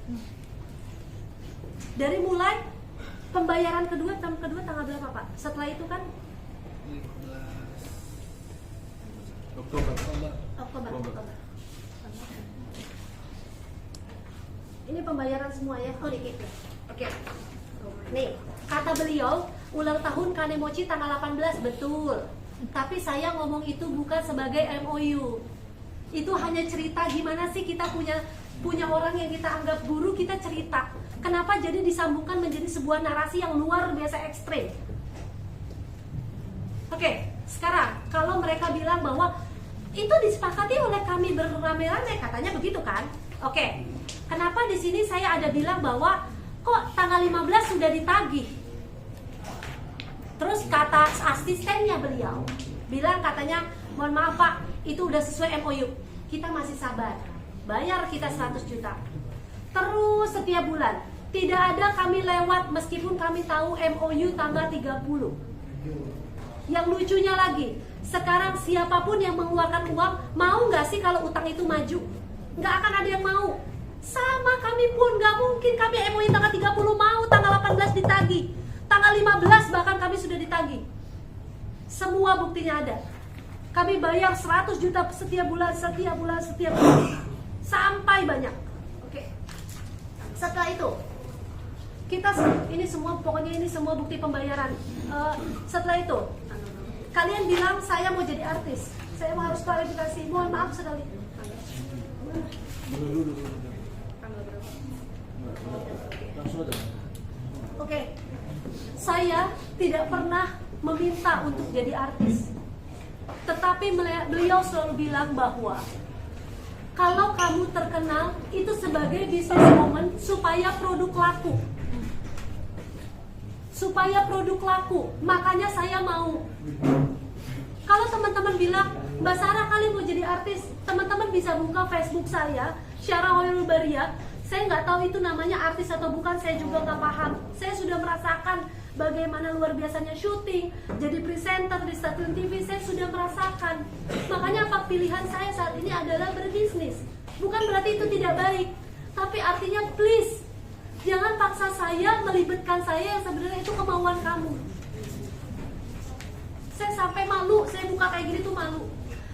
Dari mulai pembayaran kedua tanggal berapa Pak? Setelah itu kan Oktober. Ini pembayaran semua ya. Oh, dikit ya. Oke. Nih, kata beliau, ulang tahun Kanemochi tanggal 18, betul. Tapi saya ngomong itu bukan sebagai MOU. Itu hanya cerita gimana sih kita punya orang yang kita anggap guru, kita cerita. Kenapa jadi disambungkan menjadi sebuah narasi yang luar biasa ekstrem. Oke, sekarang kalau mereka bilang bahwa itu disepakati oleh kami beramai-ramai, katanya begitu kan? Oke. Kenapa di sini saya ada bilang bahwa kok tanggal 15 sudah ditagih? Terus kata asistennya beliau bilang katanya, mohon maaf Pak, itu udah sesuai MOU. Kita masih sabar. Bayar kita 100 juta. Terus setiap bulan. Tidak ada kami lewat meskipun kami tahu MOU tanggal 30. Yang lucunya lagi, sekarang siapapun yang mengeluarkan uang, mau nggak sih kalau utang itu maju? Nggak akan ada yang mau. Sama kami pun nggak mungkin kami MOU tanggal 30 mau, tanggal 18 ditagih, tanggal 15 bahkan kami sudah ditagih. Semua buktinya ada. Kami bayar 100 juta setiap bulan, sampai banyak. Oke. Setelah itu kita ini semua pokoknya ini semua bukti pembayaran. Setelah itu kalian bilang saya mau jadi artis. Saya mau harus klarifikasi. Mohon maaf sekali. Oke. Saya tidak pernah meminta untuk jadi artis. Tetapi beliau selalu bilang bahwa kalau kamu terkenal itu sebagai business moment supaya produk laku. Supaya produk laku, makanya saya mau. Kalau teman-teman bilang, Mbak Sarah kali mau jadi artis, teman-teman bisa buka Facebook saya, Syara Hoyrul Baria. Saya nggak tahu itu namanya artis atau bukan, saya juga nggak paham. Saya sudah merasakan bagaimana luar biasanya syuting, jadi presenter di stasiun TV, saya sudah merasakan. Makanya apa pilihan saya saat ini adalah berbisnis. Bukan berarti itu tidak baik, tapi artinya please, Jangan paksa saya, melibatkan saya yang sebenarnya itu kemauan kamu. Saya sampai malu, saya buka kayak gini tuh malu.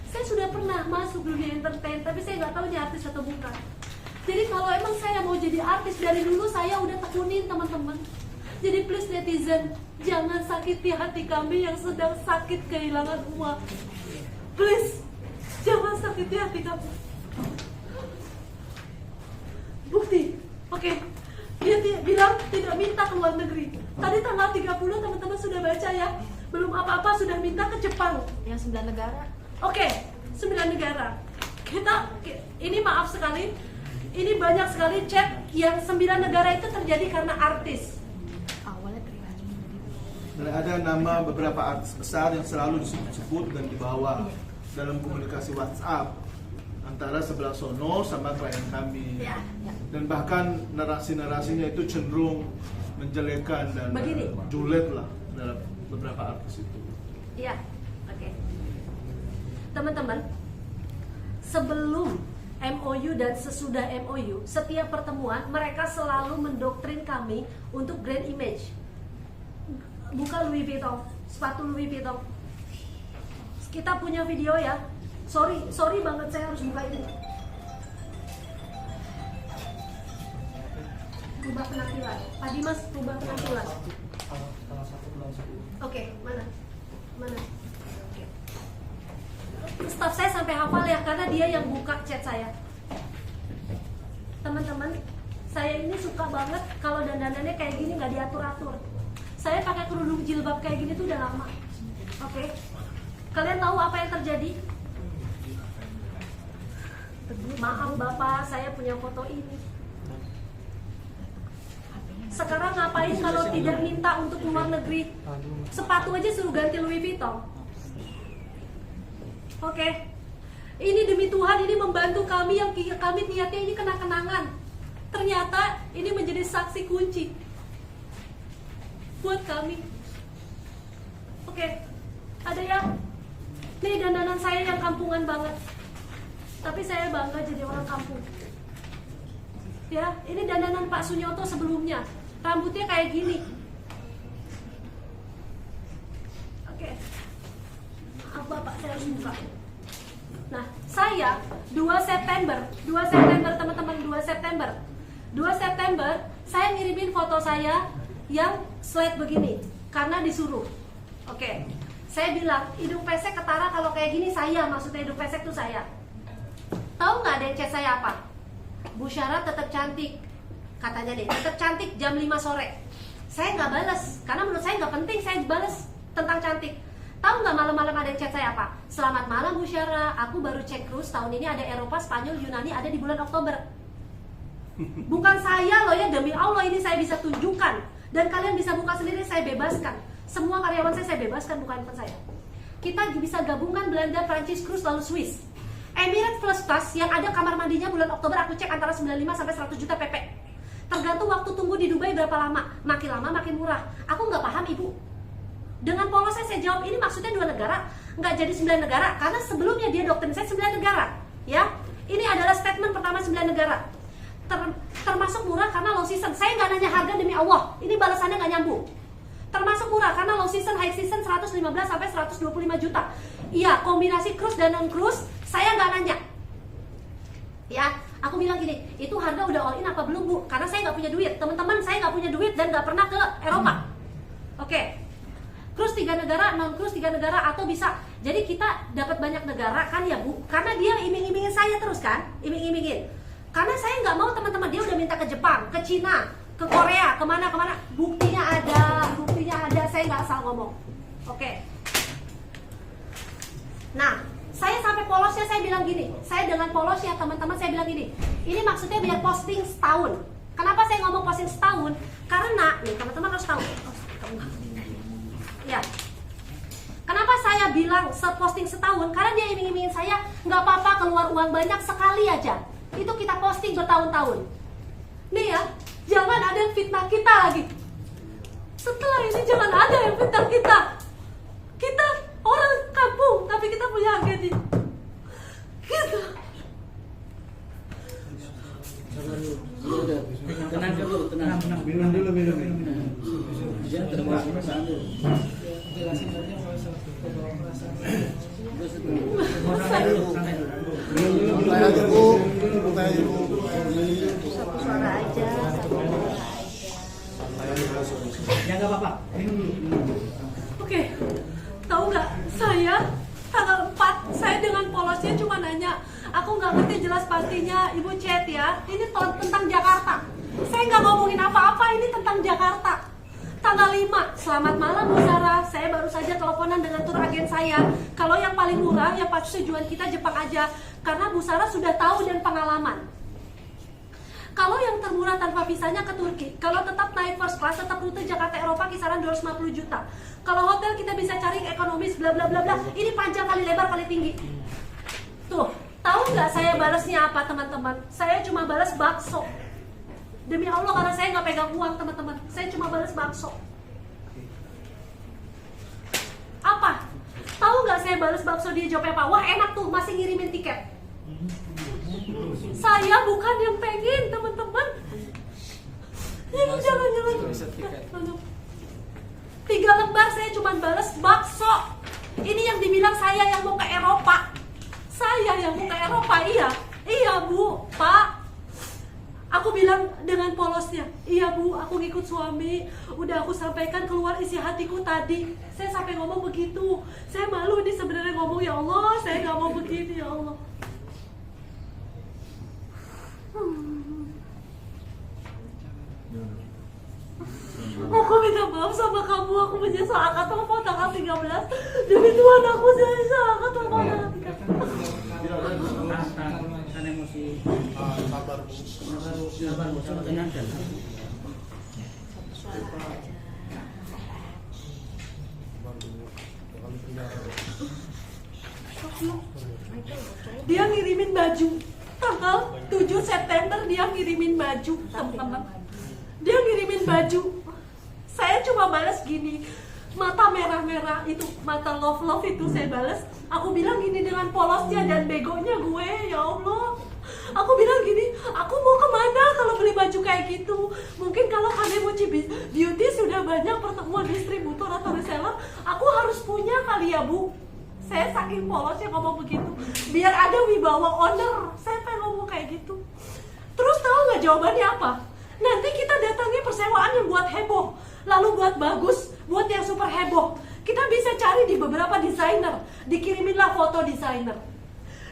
Saya sudah pernah masuk dunia entertain, tapi saya nggak tahu dia artis atau bukan. Jadi kalau emang saya mau jadi artis dari dulu, saya udah tekunin teman-teman. Jadi please netizen, jangan sakiti hati kami yang sedang sakit kehilangan uang. Please, jangan sakiti hati kami. Bukti, oke. Dia bilang tidak minta ke luar negeri. Tadi tanggal 30 teman-teman sudah baca ya. Belum apa-apa sudah minta ke Jepang. Yang 9 negara. Oke, 9 negara. Ini maaf sekali, ini banyak sekali chat yang 9 negara itu terjadi karena artis. Awalnya terima. Dan ada nama beberapa artis besar yang selalu disebut-sebut dan dibawa dalam komunikasi WhatsApp antara sebelah sono sama klien kami. Ya. Dan bahkan narasi-narasinya itu cenderung menjelekan dan Begini. julid lah dalam beberapa artis itu. Iya, oke. Teman-teman, sebelum MOU dan sesudah MOU, setiap pertemuan mereka selalu mendoktrin kami untuk brand image. Buka Louis Vuitton, sepatu Louis Vuitton. Kita punya video ya. Sorry banget saya harus buka ini. Rubah penampilan. Pak Dimas, rubah penampilan. Oke, mana? Oke. Staff saya sampai hafal ya, karena dia yang buka chat saya. Teman-teman, saya ini suka banget kalau dandanannya kayak gini nggak diatur-atur. Saya pakai kerudung jilbab kayak gini tuh udah lama. Oke. Kalian tahu apa yang terjadi? Maaf Bapak, saya punya foto ini. Sekarang ngapain kalau tidak minta untuk luar negeri? Sepatu aja suruh ganti Louis Vuitton. Oke. Ini demi Tuhan, ini membantu kami yang kami niatnya ini kena kenangan. Ternyata ini menjadi saksi kunci buat kami. Oke. Ada yang nih dandanan saya yang kampungan banget. Tapi saya bangga jadi orang kampung. Ya, ini dandanan Pak Sunyoto sebelumnya. Rambutnya kayak gini. Oke. Maaf Bapak, saya harus buka. Nah, saya 2 September teman-teman, 2 September saya ngirimin foto saya yang slide begini karena disuruh. Oke. Saya bilang, hidung pesek ketara kalau kayak gini saya, maksudnya hidung pesek tuh saya. Tahu nggak ada yang chat saya apa? Bu Syara tetap cantik, katanya deh, tetap cantik jam 5 sore. Saya nggak balas, karena menurut saya nggak penting saya balas tentang cantik. Tahu nggak malam-malam ada yang chat saya apa? Selamat malam Bu Syara, aku baru cek cruise tahun ini ada Eropa, Spanyol, Yunani ada di bulan Oktober. Bukan saya loh ya, demi Allah ini saya bisa tunjukkan. Dan kalian bisa buka sendiri, saya bebaskan. Semua karyawan saya bebaskan, bukan handphone saya. Kita bisa gabungkan Belanda, Prancis, cruise, lalu Swiss. Emirates First Class yang ada kamar mandinya bulan Oktober aku cek antara 95 sampai 100 juta PP. Tergantung waktu tunggu di Dubai berapa lama. Makin lama makin murah. Aku nggak paham Ibu. Dengan polosnya saya jawab, ini maksudnya 2 negara, nggak jadi 9 negara. Karena sebelumnya dia doktrin saya 9 negara. Ya, ini adalah statement pertama 9 negara. Termasuk murah karena low season. Saya nggak nanya harga demi Allah. Ini balasannya nggak nyambung. Termasuk murah karena low season, high season 115 sampai 125 juta. Iya, kombinasi cruise dan non cruise. Saya nggak nanya. Ya, aku bilang gini, itu harga udah all in apa belum Bu? Karena saya nggak punya duit. Teman-teman, saya nggak punya duit dan nggak pernah ke Eropa. Oke. Cruise 3 negara, non cruise 3 negara, atau bisa. Jadi kita dapat banyak negara kan ya Bu? Karena dia iming-imingin saya terus kan, iming-imingin. Karena saya nggak mau teman-teman, dia udah minta ke Jepang, ke Cina, ke Korea, kemana-kemana. Buktinya ada, saya nggak asal ngomong. Oke. Nah, saya sampai polosnya saya bilang gini, saya dengan polosnya teman-teman saya bilang gini, ini maksudnya biar posting setahun. Kenapa saya ngomong posting setahun? Karena, nih teman-teman harus tahu. Ya. Kenapa saya bilang posting setahun? Karena dia iming-imingin saya, nggak apa-apa keluar uang banyak sekali aja. Itu kita posting bertahun-tahun. Nih ya, jangan ada yang fitnah kita lagi. Setelah ini jangan ada yang fitnah kita. Kita orang kampung, tapi kita punya gaji. Gitu. Tenang dulu, tenang. Tanya Bu, tanya Bu. Satu suara aja, satu suara aja. Ya nggak apa-apa. Minum dulu. Oke, tahu nggak? Saya tanggal 4, saya dengan polosnya cuma nanya, aku nggak ngerti jelas pastinya, Ibu chat ya. Ini tentang Jakarta. Saya nggak ngomongin apa-apa, ini tentang Jakarta. Tanggal 5, selamat malam Bu Sarah. Saya baru saja teleponan dengan tour agen saya. Kalau yang paling murah, yang pasti tujuan kita Jepang aja. Karena Bu Sarah sudah tahu dan pengalaman. Kalau yang termurah tanpa visanya ke Turki. Kalau tetap naik first class, tetap rute Jakarta Eropa kisaran 250 juta. Kalau hotel kita bisa cari ekonomis bla bla bla bla. Ini panjang kali lebar kali tinggi. Tuh, tahu nggak saya balasnya apa teman-teman? Saya cuma balas bakso. Demi Allah, karena saya nggak pegang uang teman-teman. Saya cuma balas bakso. Apa? Tahu nggak saya balas bakso, dia jawabnya apa? Wah enak tuh, masih ngirimin tiket. Saya bukan yang pengen teman-teman. Ini jangan-jangan 3 lembar saya cuma balas bakso. Ini yang dibilang saya yang mau ke Eropa. Saya yang mau ke Eropa, iya. Iya Bu, Pak. Aku bilang dengan polosnya, iya Bu, aku ngikut suami. Udah aku sampaikan keluar isi hatiku tadi. Saya sampai ngomong begitu. Saya malu nih sebenarnya ngomong, ya Allah, saya gak mau begini, ya Allah. Aku minta maaf sama kamu, aku menyesal angkat telepon tanggal 13. Demi Tuhan aku menyesal angkat telepon tanggal 13. Tahan emosi. Sabar Bu. Sabar Bu, sabar, tenangkan. Satu suara aja. Dia ngirimin baju tanggal 7 September, dia ngirimin baju teman-teman. Dia ngirimin baju. Saya cuma balas gini, mata merah-merah itu, mata love itu saya balas. Aku bilang gini dengan polosnya dan begonya gue, ya Allah. Aku bilang gini, aku mau kemana kalau beli baju kayak gitu? Mungkin kalau Kanemochi Beauty sudah banyak pertemuan distributor atau reseller, aku harus punya kali ya Bu. Saya saking polosnya ngomong begitu, biar ada wibawa owner. Saya pengen ngomong kayak gitu. Terus tahu nggak jawabannya apa? Nanti kita datangi persewaan yang buat heboh, lalu buat bagus, buat yang super heboh. Kita bisa cari di beberapa desainer, dikiriminlah foto desainer.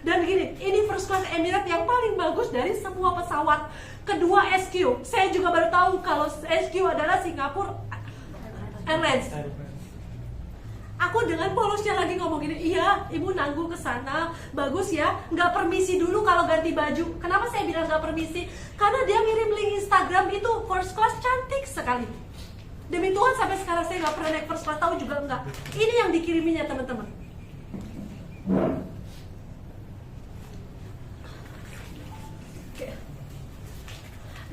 Dan gini, ini first class Emirates yang paling bagus dari semua pesawat. Kedua SQ, saya juga baru tahu kalau SQ adalah Singapore Airlines. Aku dengan polosnya lagi ngomong gini, iya ibu nanggung ke sana, bagus ya, nggak permisi dulu kalau ganti baju. Kenapa saya bilang nggak permisi? Karena dia ngirim link Instagram itu first class cantik sekali. Demi Tuhan sampai sekarang saya nggak pernah naik first class, tahu juga enggak. Ini yang dikiriminya teman-teman.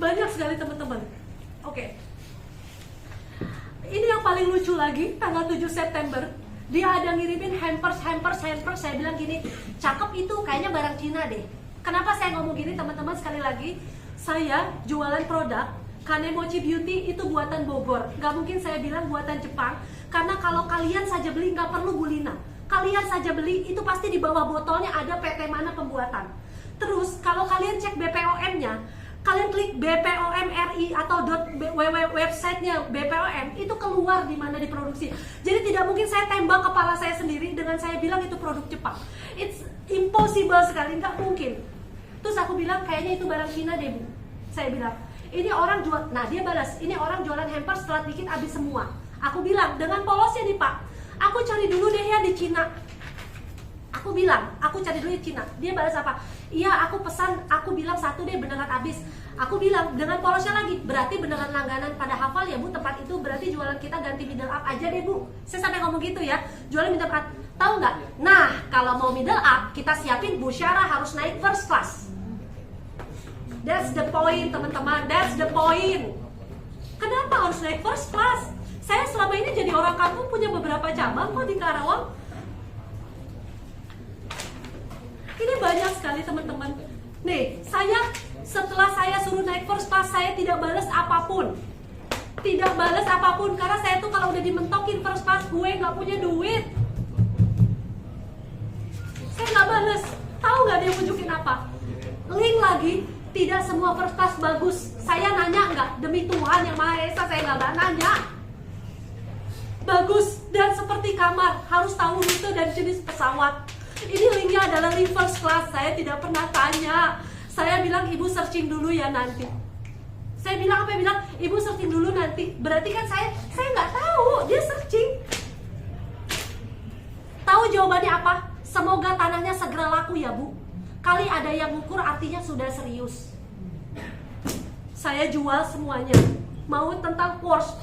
Banyak sekali teman-teman. Oke. Ini yang paling lucu lagi, tanggal 7 September dia ada ngirimin hampers. Saya bilang gini, cakep itu, kayaknya barang Cina deh. Kenapa saya ngomong gini teman-teman? Sekali lagi, saya jualan produk Kanemochi Beauty itu buatan Bogor. Gak mungkin saya bilang buatan Jepang, karena kalau kalian saja beli gak perlu Bulina. Kalian saja beli itu pasti di bawah botolnya ada PT mana pembuatan. Terus kalau kalian cek BPOM-nya, kalian klik BPOM RI atau websitenya BPOM, itu keluar di mana diproduksi. Jadi tidak mungkin saya tembak kepala saya sendiri dengan saya bilang itu produk Jepang. It's impossible sekali, nggak mungkin. Terus aku bilang kayaknya itu barang Cina deh Bu. Saya bilang ini orang jual, nah dia balas, ini orang jualan hamper setelah dikit habis semua. Aku bilang dengan polosnya nih Pak, aku cari dulu deh ya di Cina. Aku bilang, aku cari dulu di Cina. Dia balas apa? Iya, aku pesan, aku bilang satu deh beneran habis. Aku bilang dengan polosnya lagi, berarti beneran langganan pada hafal ya Bu tempat itu, berarti jualan kita ganti middle up aja deh Bu. Saya sampai ngomong gitu ya, jualan middle up. Tahu nggak? Nah, kalau mau middle up, kita siapin Bu Syara harus naik first class. That's the point teman-teman, that's the point. Kenapa harus naik first class? Saya selama ini jadi orang kampung punya beberapa cabang kok di Karawang. Ini banyak sekali teman-teman. Nih, setelah saya suruh naik first class, saya tidak balas apapun. Tidak balas apapun, karena saya tuh kalau udah dimentokin first class, gue nggak punya duit. link lagi. Tidak semua first class bagus. Saya nanya nggak? Demi Tuhan yang Maha Esa, saya nggak nanya. Bagus dan seperti kamar, harus tahu rute dan jenis pesawat. Ini linknya adalah link first class. Saya tidak pernah tanya. Saya bilang ibu searching dulu ya nanti. Saya bilang apa? Bilang ibu searching dulu nanti. Berarti kan saya nggak tahu. Dia searching. Tahu jawabannya apa? Semoga tanahnya segera laku ya bu. Kali ada yang ngukur artinya sudah serius. Saya jual semuanya. Mau tentang Porsche,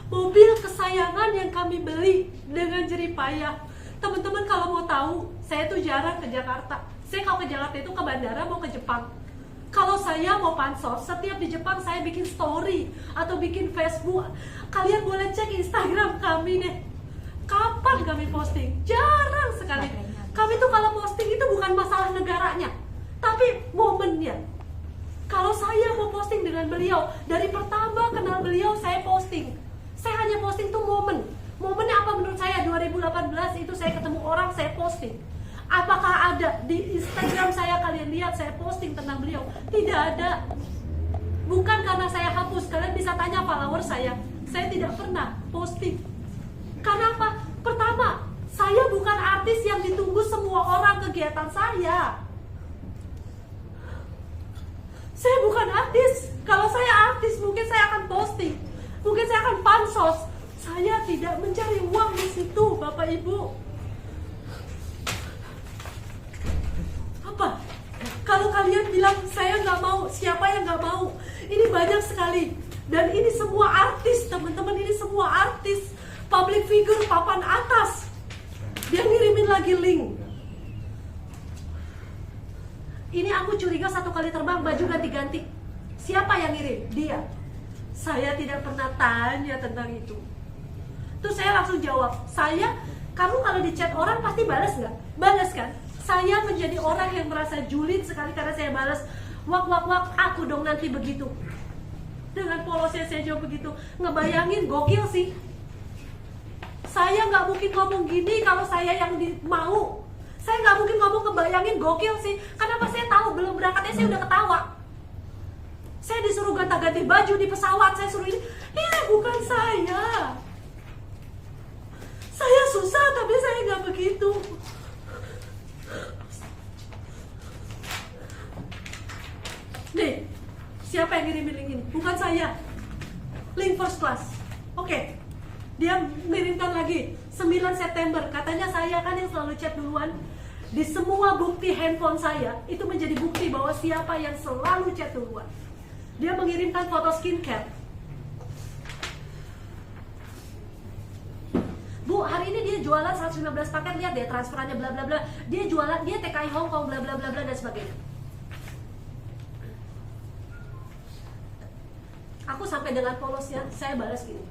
mobil kesayangan yang kami beli dengan jerih payah. Teman-teman kalau mau tahu, saya tuh jarang ke Jakarta. Saya kalau ke Jakarta itu ke bandara mau ke Jepang. Kalau saya mau pansos, setiap di Jepang saya bikin story atau bikin Facebook. Kalian boleh cek Instagram kami deh. Kapan kami posting? Jarang sekali. Kami tuh kalau posting itu bukan masalah negaranya, tapi momennya. Kalau saya mau posting dengan beliau, dari pertama kenal beliau saya posting. Saya hanya posting tuh momen. Momennya apa menurut saya? 2018 itu saya ketemu orang, saya posting. Apakah ada di Instagram saya kalian lihat saya posting tentang beliau? Tidak ada. Bukan karena saya hapus, kalian bisa tanya follower saya tidak pernah posting. Karena apa? Pertama, saya bukan artis yang ditunggu semua orang kegiatan saya. Saya bukan artis. Kalau saya artis mungkin saya akan posting, mungkin saya akan pansos. Saya tidak mencari uang di situ, Bapak Ibu. Apa? Kalau kalian bilang saya nggak mau, siapa yang nggak mau? Ini banyak sekali. Dan ini semua artis, teman-teman, ini semua artis, public figure papan atas. Dia ngirimin lagi link. Ini aku curiga satu kali terbang baju ganti-ganti. Siapa yang ngirim? Dia. Saya tidak pernah tanya tentang itu. Terus saya langsung jawab, kamu kalau di chat orang pasti balas nggak? Balas kan? Saya menjadi orang yang merasa julid sekali karena saya balas, wak, aku dong nanti begitu. Dengan polosnya saya jawab begitu. Ngebayangin gokil sih. Saya nggak mungkin ngomong gini kalau saya yang mau. Saya nggak mungkin ngomong kebayangin gokil sih. Karena pas saya tahu belum berangkatnya saya udah ketawa. Saya disuruh ganti baju di pesawat, saya suruh ini bukan saya. Saya susah tapi saya nggak begitu. Nih, siapa yang ngirimin link ini? Bukan saya. Link first class. Oke. Dia mengirimkan lagi 9 September. Katanya saya kan yang selalu chat duluan. Di semua bukti handphone saya itu menjadi bukti bahwa siapa yang selalu chat duluan. Dia mengirimkan foto skincare. Bu, hari ini dia jualan 115 paket, lihat deh transferannya bla bla bla. Dia jualan, dia TKI Hong Kong bla bla bla bla dan sebagainya. Aku sampai dengan polosnya, saya balas gini.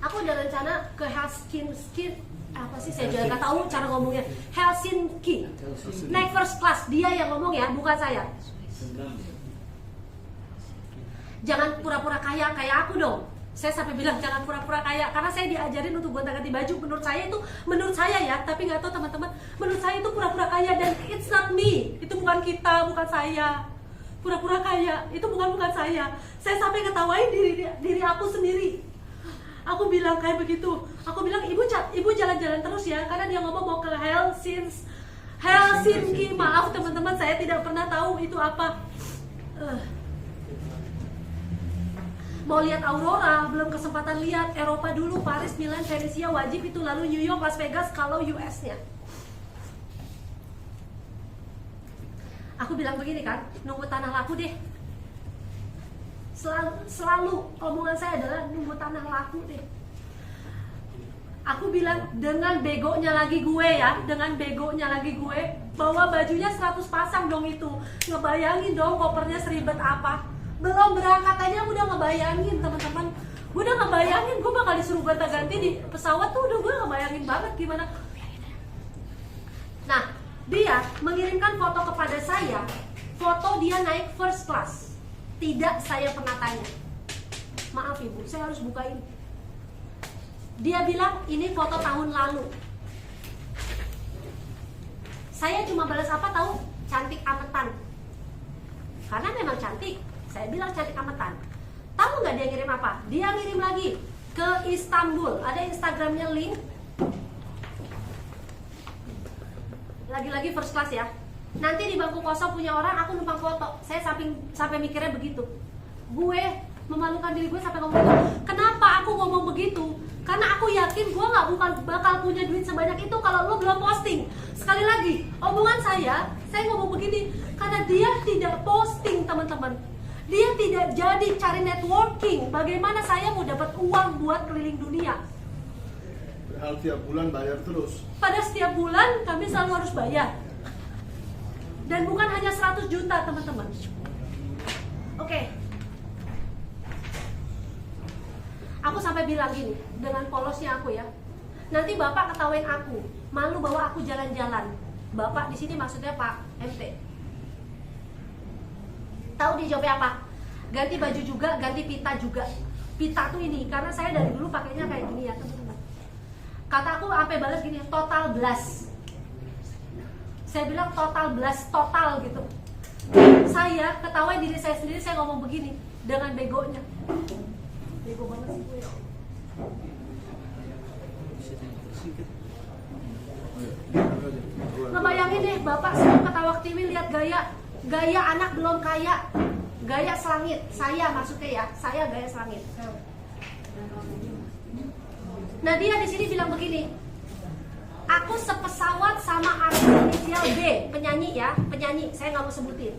Aku ada rencana ke Helsinki, apa sih saya juga nggak tahu cara ngomongnya. Helsinki, naik first class. Dia yang ngomong ya, bukan saya. Jangan pura-pura kaya kayak aku dong. Saya sampai bilang jangan pura-pura kaya, karena saya diajarin untuk gonta-ganti baju. Menurut saya ya, tapi nggak tahu teman-teman. Menurut saya itu pura-pura kaya dan it's not me. Itu bukan kita, bukan saya. Pura-pura kaya itu bukan saya. Saya sampai ketawain diri aku sendiri. Aku bilang kayak begitu. Aku bilang ibu jalan-jalan terus ya, karena dia ngomong mau ke Helsinki. Maaf teman-teman, saya tidak pernah tahu itu apa. Mau lihat aurora, belum kesempatan lihat. Eropa dulu, Paris, Milan, Venesia wajib itu, lalu New York, Las Vegas kalau US-nya. Aku bilang begini kan, nunggu tanah laku deh. Selalu omongan saya adalah nunggu tanah laku deh. Aku bilang dengan begonya lagi gue ya, bawa bajunya 100 pasang dong itu. Ngebayangin dong kopernya seribet apa. Belum berangkat aja udah ngebayangin teman-teman. Gue udah ngebayangin gue bakal disuruh ganti-ganti di pesawat tuh, udah gue ngebayangin banget gimana. Nah, dia mengirimkan foto kepada saya, foto dia naik first class. Tidak saya pernah tanya. Maaf ibu, saya harus bukain. Dia bilang ini foto tahun lalu. Saya cuma balas apa tahu? cantik ametan. Karena memang cantik, saya bilang cantik ametan. Tahu nggak dia ngirim apa? Dia ngirim lagi ke Istanbul. Ada Instagramnya link. Lagi-lagi first class ya. Nanti di bangku kosong punya orang, aku numpang foto. Saya sampai mikirnya begitu. Gue memalukan diri gue sampai ngomong begitu. Kenapa aku ngomong begitu? Karena aku yakin gue nggak bakal punya duit sebanyak itu kalau lo belum posting. Sekali lagi, omongan saya ngomong begini karena dia tidak posting, teman-teman. Dia tidak jadi cari networking. Bagaimana saya mau dapat uang buat keliling dunia? Hal tiap bulan bayar terus. Pada setiap bulan kami selalu harus bayar. Dan bukan hanya 100 juta, teman-teman. Oke. Aku sampai bilang gini, dengan polosnya aku ya. Nanti Bapak ketawain aku, malu bawa aku jalan-jalan. Bapak di sini maksudnya Pak MT. Tahu dia jawabnya apa? Ganti baju juga, ganti pita juga. Pita tuh ini, karena saya dari dulu pakainya kayak gini ya, teman-teman. Kata aku sampai balas gini, total blast. Saya bilang total blast, total gitu. Saya ketawain diri saya sendiri, saya ngomong begini dengan begonya. Bego banget sih gue. Ngebayangin deh, Bapak sebelum ketawa TV lihat gaya anak belum kaya, gaya selangit. Saya maksudnya ya, saya gaya selangit. Nah dia di sini bilang begini, aku sepesawat sama artis inisial B, penyanyi ya, penyanyi. Saya nggak mau sebutin.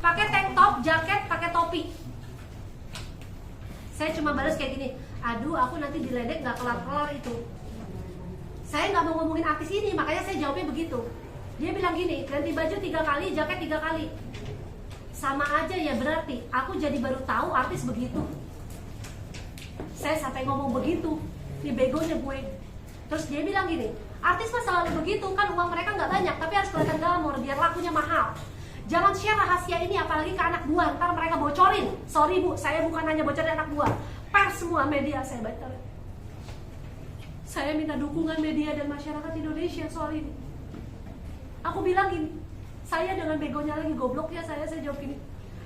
Pakai tank top, jaket, pakai topi. Saya cuma balas kayak gini, aduh aku nanti diledek nggak kelar-kelar itu. Saya nggak mau ngomongin artis ini, makanya saya jawabnya begitu. Dia bilang gini, ganti baju 3 kali, jaket 3 kali. Sama aja ya berarti, aku jadi baru tahu artis begitu. Saya sampai ngomong begitu, ini begonya gue. Terus dia bilang gini, artis mah selalu begitu, kan uang mereka nggak banyak, tapi harus kelihatan glamor, biar lakunya mahal. Jangan share rahasia ini apalagi ke anak buah, ntar mereka bocorin. Sorry bu, saya bukan hanya bocorin anak buah, pers semua media saya baca. Saya minta dukungan media dan masyarakat Indonesia soal ini. Aku bilang gini, saya dengan begonya lagi goblok ya saya jawab gini.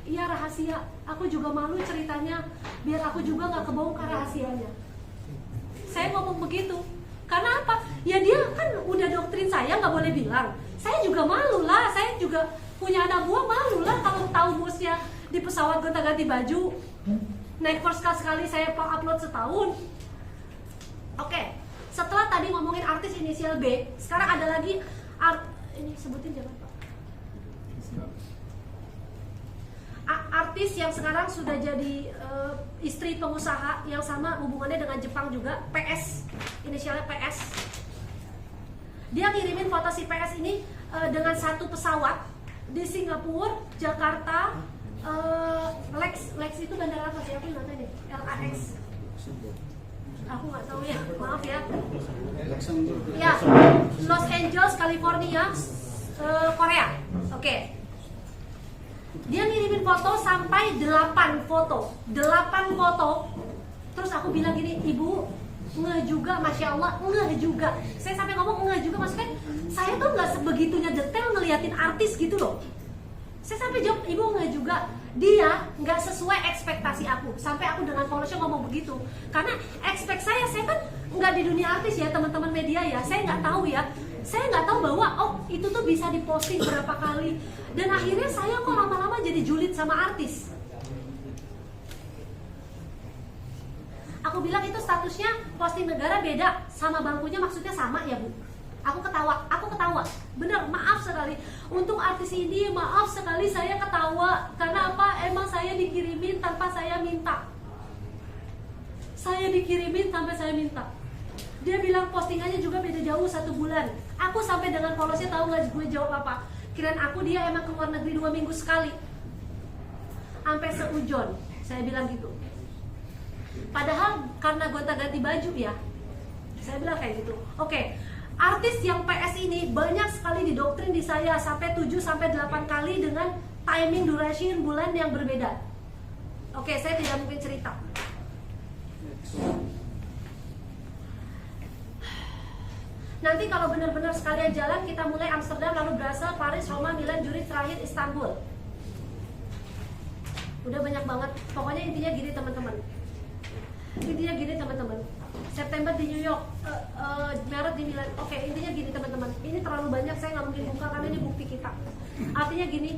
Iya rahasia, aku juga malu ceritanya, biar aku juga nggak kebongkar rahasianya. Saya ngomong begitu, karena apa? Ya dia kan udah doktrin saya nggak boleh bilang. Saya juga malu lah, saya juga punya anak buah, malu lah kalau tahu bosnya di pesawat gonta-ganti baju. Naik first class sekali saya upload setahun. Oke, setelah tadi ngomongin artis inisial B, sekarang ada lagi ini sebutin jangan Pak. Artis yang sekarang sudah jadi istri pengusaha yang sama hubungannya dengan Jepang juga, PS, inisialnya PS. Dia ngirimin foto si PS ini dengan satu pesawat di Singapura, Jakarta, Lex itu bandara apa sih? Aku nggak tahu deh. LAX. Aku nggak tahu ya, maaf ya. Ya, Los Angeles, California, Korea. Oke. Dia ngirimin foto sampai 8 foto. 8 foto. Terus aku bilang gini, ibu, ngeh juga, masya Allah, ngeh juga. Saya sampai ngomong ngeh juga, maksudnya saya tuh nggak sebegitunya detail ngeliatin artis gitu loh. Saya sampai jawab, ibu ngeh juga. Dia nggak sesuai ekspektasi aku. Sampai aku dengan polosnya ngomong begitu. Karena ekspek saya kan nggak di dunia artis ya teman-teman media ya. Saya nggak tahu ya. Saya nggak tahu bahwa oh itu tuh bisa diposting berapa kali. Dan akhirnya saya kok lama-lama jadi julid sama artis. Aku bilang itu statusnya posting negara beda sama bangkunya, maksudnya sama ya bu. Aku ketawa, bener, maaf sekali. Untuk artis ini, maaf sekali saya ketawa. Karena apa? Emang saya dikirimin tanpa saya minta. Saya dikirimin tanpa saya minta. Dia bilang postingannya juga beda jauh 1 bulan. Aku sampai dengan polosnya tahu nggak gue jawab apa? Kirain aku dia emang keluar negeri 2 minggu sekali. Sampai seujon, saya bilang gitu. Padahal karena gonta-ganti baju ya, saya bilang kayak gitu. Oke, artis yang PS ini banyak sekali didoktrin di saya sampai 7-8 kali dengan timing duration bulan yang berbeda. Oke, saya tidak mungkin cerita. Nanti kalau benar-benar sekalian jalan, kita mulai Amsterdam, lalu Brussels, Paris, Roma, Milan, Zurich, terakhir Istanbul. Udah banyak banget. Pokoknya intinya gini teman-teman. Intinya gini teman-teman. September di New York, Maret di Milan. Oke, intinya gini teman-teman. Ini terlalu banyak, saya nggak mungkin buka karena ini bukti kita. Artinya gini,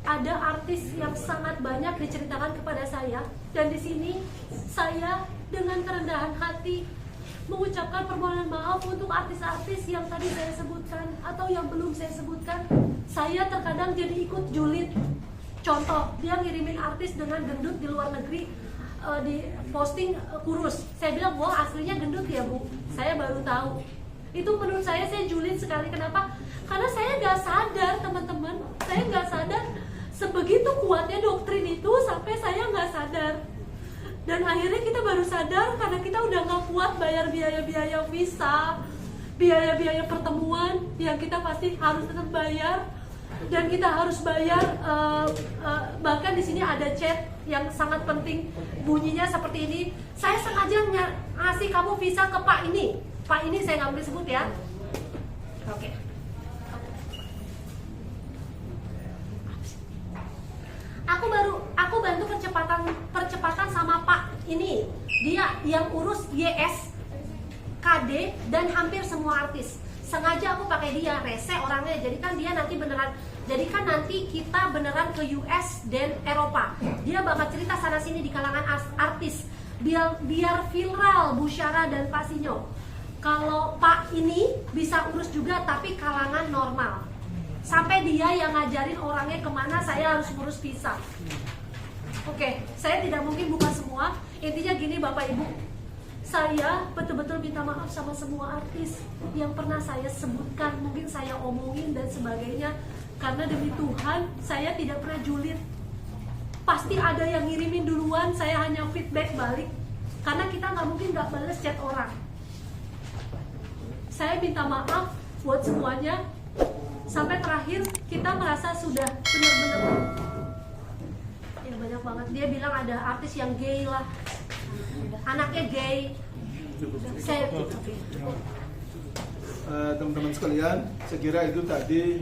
ada artis yang sangat banyak diceritakan kepada saya, dan di sini saya dengan kerendahan hati mengucapkan permohonan maaf untuk artis-artis yang tadi saya sebutkan atau yang belum saya sebutkan. Saya terkadang jadi ikut julid. Contoh, dia ngirimin artis dengan gendut di luar negeri, di posting kurus. Saya bilang, wah aslinya gendut ya bu, saya baru tahu. Itu menurut saya julid sekali. Kenapa? Karena saya nggak sadar teman-teman, saya nggak sadar sebegitu kuatnya doktrin itu sampai saya nggak sadar. Dan akhirnya kita baru sadar karena kita udah nggak kuat bayar biaya-biaya visa, biaya-biaya pertemuan yang kita pasti harus tetap bayar. Dan kita harus bayar, bahkan di sini ada chat yang sangat penting, bunyinya seperti ini. Saya sengaja ngasih kamu visa ke Pak ini. Pak ini saya nggak boleh sebut ya. Oke. Aku bantu percepatan sama Pak ini. Dia yang urus YS, KD dan hampir semua artis. Sengaja aku pakai dia, rese orangnya. Jadikan nanti kita beneran ke US dan Eropa. Dia bakal cerita sana sini di kalangan artis. Biar viral Bu Syara dan Pak Sinyo. Kalau Pak ini bisa urus juga tapi kalangan normal. Sampai dia yang ngajarin orangnya kemana saya harus ngurus visa. Oke, saya tidak mungkin buka semua. Intinya gini Bapak Ibu, saya betul-betul minta maaf sama semua artis yang pernah saya sebutkan, mungkin saya omongin dan sebagainya. Karena demi Tuhan, saya tidak pernah julid. Pasti ada yang ngirimin duluan, saya hanya feedback balik. Karena kita nggak mungkin nggak balas chat orang. Saya minta maaf buat semuanya. Sampai terakhir kita merasa sudah benar-benar ya banyak banget. Dia bilang ada artis yang gay lah, anaknya gay. Saya teman-teman sekalian, saya kira itu tadi